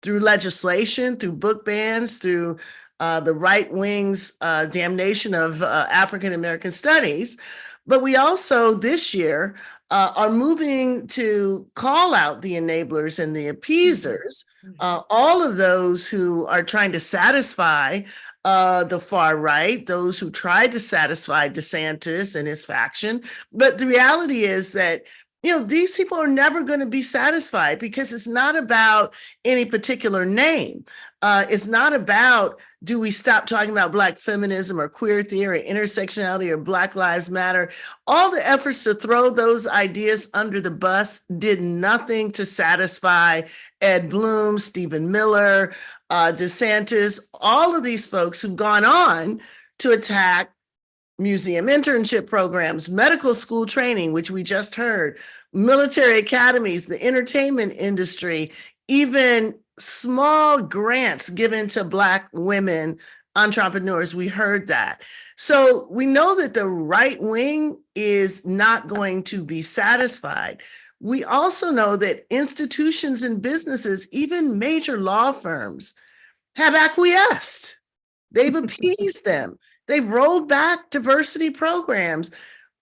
through legislation, through book bans, through the right wing's damnation of African American studies. But we also this year are moving to call out the enablers and the appeasers, all of those who are trying to satisfy the far right, those who tried to satisfy DeSantis and his faction. But the reality is that, you know, these people are never going to be satisfied, because it's not about any particular name. It's not about, do we stop talking about Black feminism or queer theory, or intersectionality, or Black Lives Matter? All the efforts to throw those ideas under the bus did nothing to satisfy Ed Blum, Stephen Miller, DeSantis, all of these folks who've gone on to attack museum internship programs, medical school training, which we just heard, military academies, the entertainment industry, even small grants given to Black women entrepreneurs. We heard that. So we know that the right wing is not going to be satisfied. We also know that institutions and businesses, even major law firms, have acquiesced. They've appeased them. They've rolled back diversity programs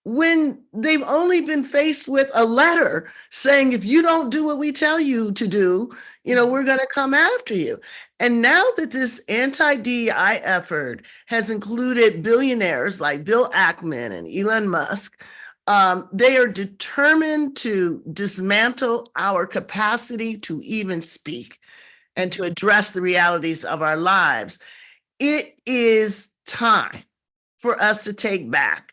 when they've only been faced with a letter saying, if you don't do what we tell you to do, you know, we're going to come after you. And now that this anti-DEI effort has included billionaires like Bill Ackman and Elon Musk, they are determined to dismantle our capacity to even speak and to address the realities of our lives. It is time for us to take back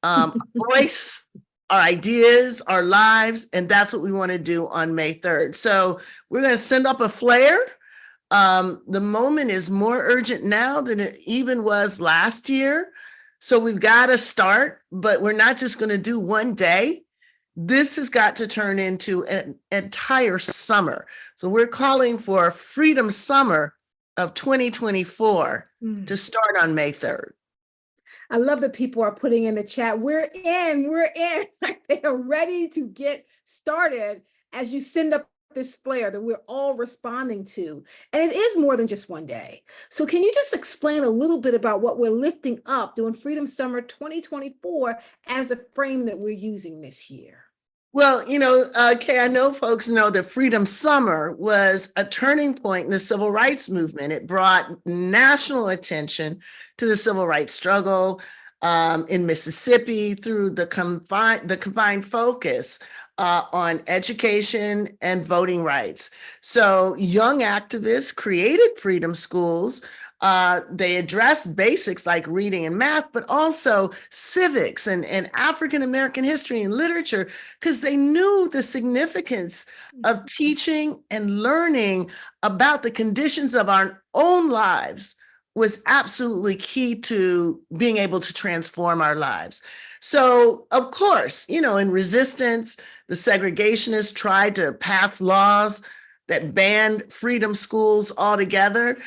our voice, our ideas, our lives, and that's what we want to do on May 3rd. So we're going to send up a flare. The moment is more urgent now than it even was last year. So we've got to start, but we're not just going to do one day. This has got to turn into an entire summer. So we're calling for Freedom Summer of 2024 to start on May 3rd. I love that people are putting in the chat, we're in, like they are ready to get started as you send up this flare that we're all responding to. And it is more than just one day. So can you just explain a little bit about what we're lifting up during Freedom Summer 2024 as the frame that we're using this year? Well, you know, Kay, I know folks know that Freedom Summer was a turning point in the civil rights movement. It brought national attention to the civil rights struggle in Mississippi through the combined focus on education and voting rights. So young activists created freedom schools. They addressed basics like reading and math, but also civics and African American history and literature, because they knew the significance of teaching and learning about the conditions of our own lives was absolutely key to being able to transform our lives. So, of course, you know, in resistance, the segregationists tried to pass laws that banned freedom schools altogether.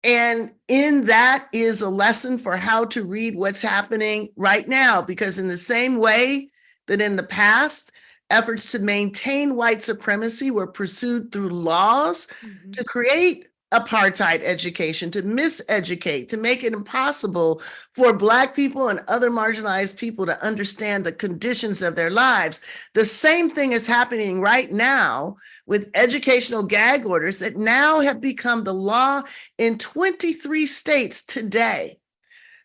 And in that is a lesson for how to read what's happening right now, because in the same way that in the past, efforts to maintain white supremacy were pursued through laws to create apartheid education, to miseducate, to make it impossible for Black people and other marginalized people to understand the conditions of their lives. The same thing is happening right now with educational gag orders that now have become the law in 23 states today.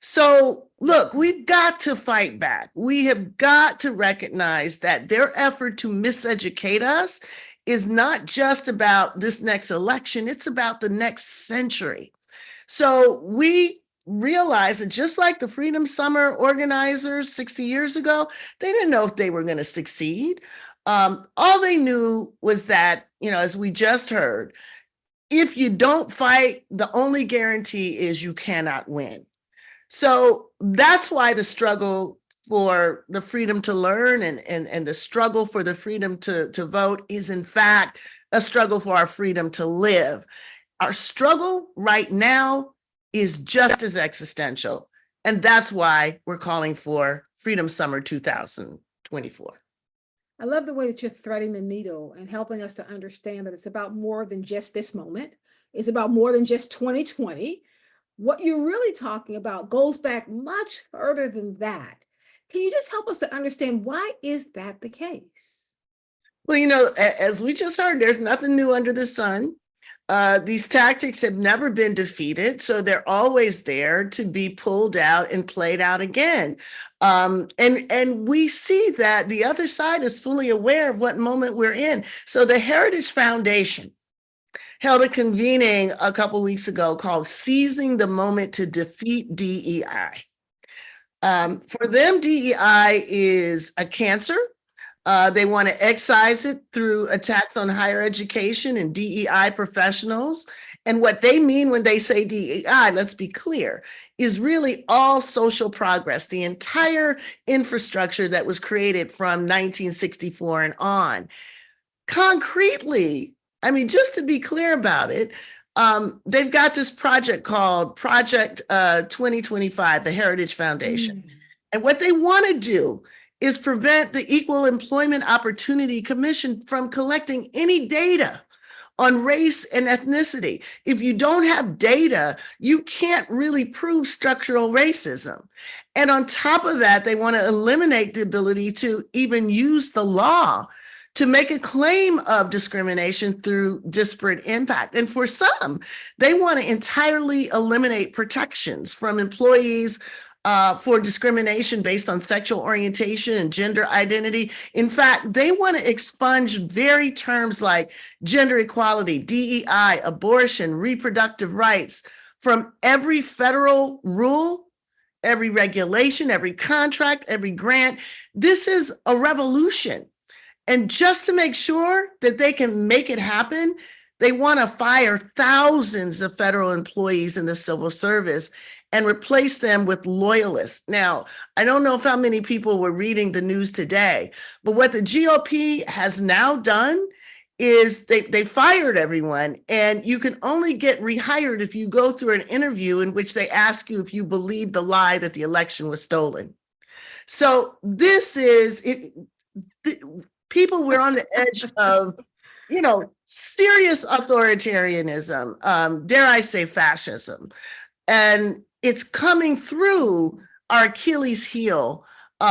So look, we've got to fight back. We have got to recognize that their effort to miseducate us is not just about this next election, it's about the next century. So we realize that just like the Freedom Summer organizers 60 years ago, they didn't know if they were going to succeed. All they knew was that, as we just heard, if you don't fight, the only guarantee is you cannot win. So that's why the struggle for the freedom to learn and the struggle for the freedom to vote is in fact a struggle for our freedom to live. Our struggle right now is just as existential. And that's why we're calling for Freedom Summer 2024. I love the way that you're threading the needle and helping us to understand that it's about more than just this moment. It's about more than just 2020. What you're really talking about goes back much further than that. Can you just help us to understand why is that the case? Well, as we just heard, there's nothing new under the sun. These tactics have never been defeated, so they're always there to be pulled out and played out again. And we see that the other side is fully aware of what moment we're in. So the Heritage Foundation held a convening a couple weeks ago called Seizing the Moment to Defeat DEI. For them, DEI is a cancer. They want to excise it through attacks on higher education and DEI professionals. And what they mean when they say DEI, let's be clear, is really all social progress, the entire infrastructure that was created from 1964 and on. Concretely, just to be clear about it, they've got this project called Project 2025, the Heritage Foundation. And what they want to do is prevent the Equal Employment Opportunity Commission from collecting any data on race and ethnicity. If you don't have data, you can't really prove structural racism. And on top of that, they want to eliminate the ability to even use the law to make a claim of discrimination through disparate impact. And for some, they want to entirely eliminate protections from employees for discrimination based on sexual orientation and gender identity. In fact, they want to expunge very terms like gender equality, DEI, abortion, reproductive rights from every federal rule, every regulation, every contract, every grant. This is a revolution. And just to make sure that they can make it happen, they want to fire thousands of federal employees in the civil service and replace them with loyalists. Now, I don't know how many people were reading the news today, but what the GOP has now done is they fired everyone, and you can only get rehired if you go through an interview in which they ask you if you believe the lie that the election was stolen. So this is it. People were on the edge of, serious authoritarianism, dare I say fascism. And it's coming through our Achilles heel,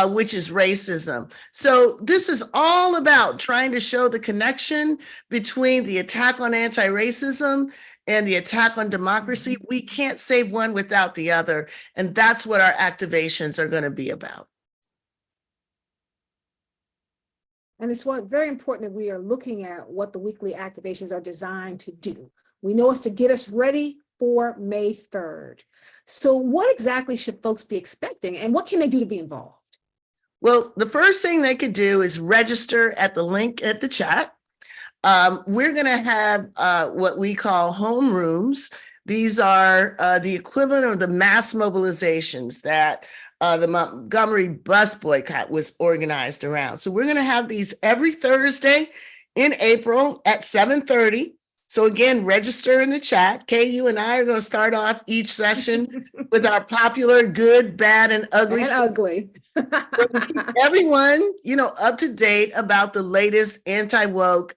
which is racism. So this is all about trying to show the connection between the attack on anti-racism and the attack on democracy. We can't save one without the other. And that's what our activations are going to be about. And it's very important that we are looking at what the weekly activations are designed to do. We know it's to get us ready for May 3rd. So what exactly should folks be expecting, and what can they do to be involved? Well, the first thing they could do is register at the link at the chat. We're going to have what we call homerooms. These are the equivalent of the mass mobilizations that the Montgomery bus boycott was organized around. So we're going to have these every Thursday in April at 7:30. So again, register in the chat. Kay, you and I are going to start off each session with our popular good, bad, and ugly. Keep everyone, up to date about the latest anti-woke,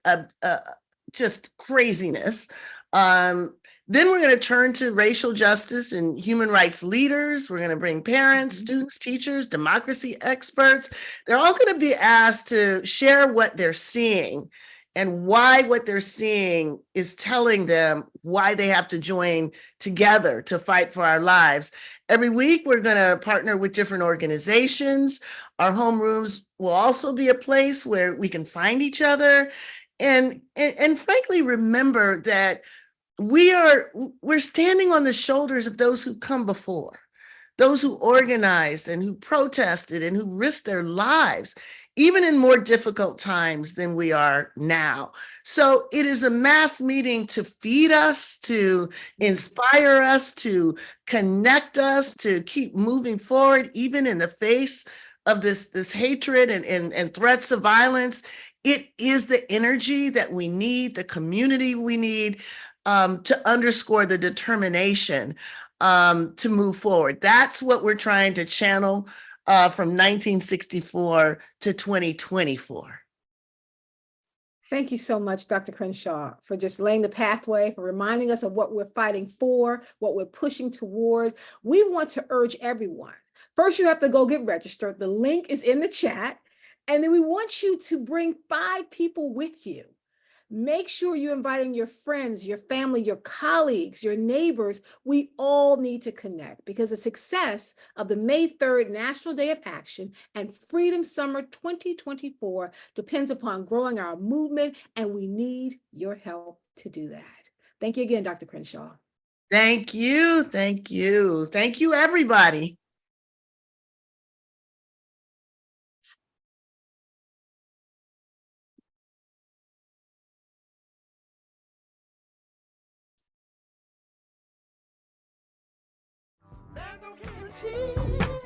just craziness. Then we're going to turn to racial justice and human rights leaders. We're going to bring parents, students, teachers, democracy experts. They're all going to be asked to share what they're seeing and why what they're seeing is telling them why they have to join together to fight for our lives. Every week, we're going to partner with different organizations. Our homerooms will also be a place where we can find each other and frankly, remember that we're standing on the shoulders of those who come before, those who organized and who protested and who risked their lives, even in more difficult times than we are now. So it is a mass meeting to feed us, to inspire us, to connect us, to keep moving forward, even in the face of this hatred and threats of violence. It is the energy that we need, the community we need, to underscore the determination to move forward. That's what we're trying to channel from 1964 to 2024. Thank you so much, Dr. Crenshaw, for just laying the pathway, for reminding us of what we're fighting for, what we're pushing toward. We want to urge everyone. First, you have to go get registered. The link is in the chat. And then we want you to bring 5 people with you. Make sure you're inviting your friends, your family, your colleagues, your neighbors. We all need to connect because the success of the May 3rd National Day of Action and Freedom Summer 2024 depends upon growing our movement, and we need your help to do that. Thank you again, Dr. Crenshaw. Thank you. Thank you. Thank you, everybody. There's no guarantee.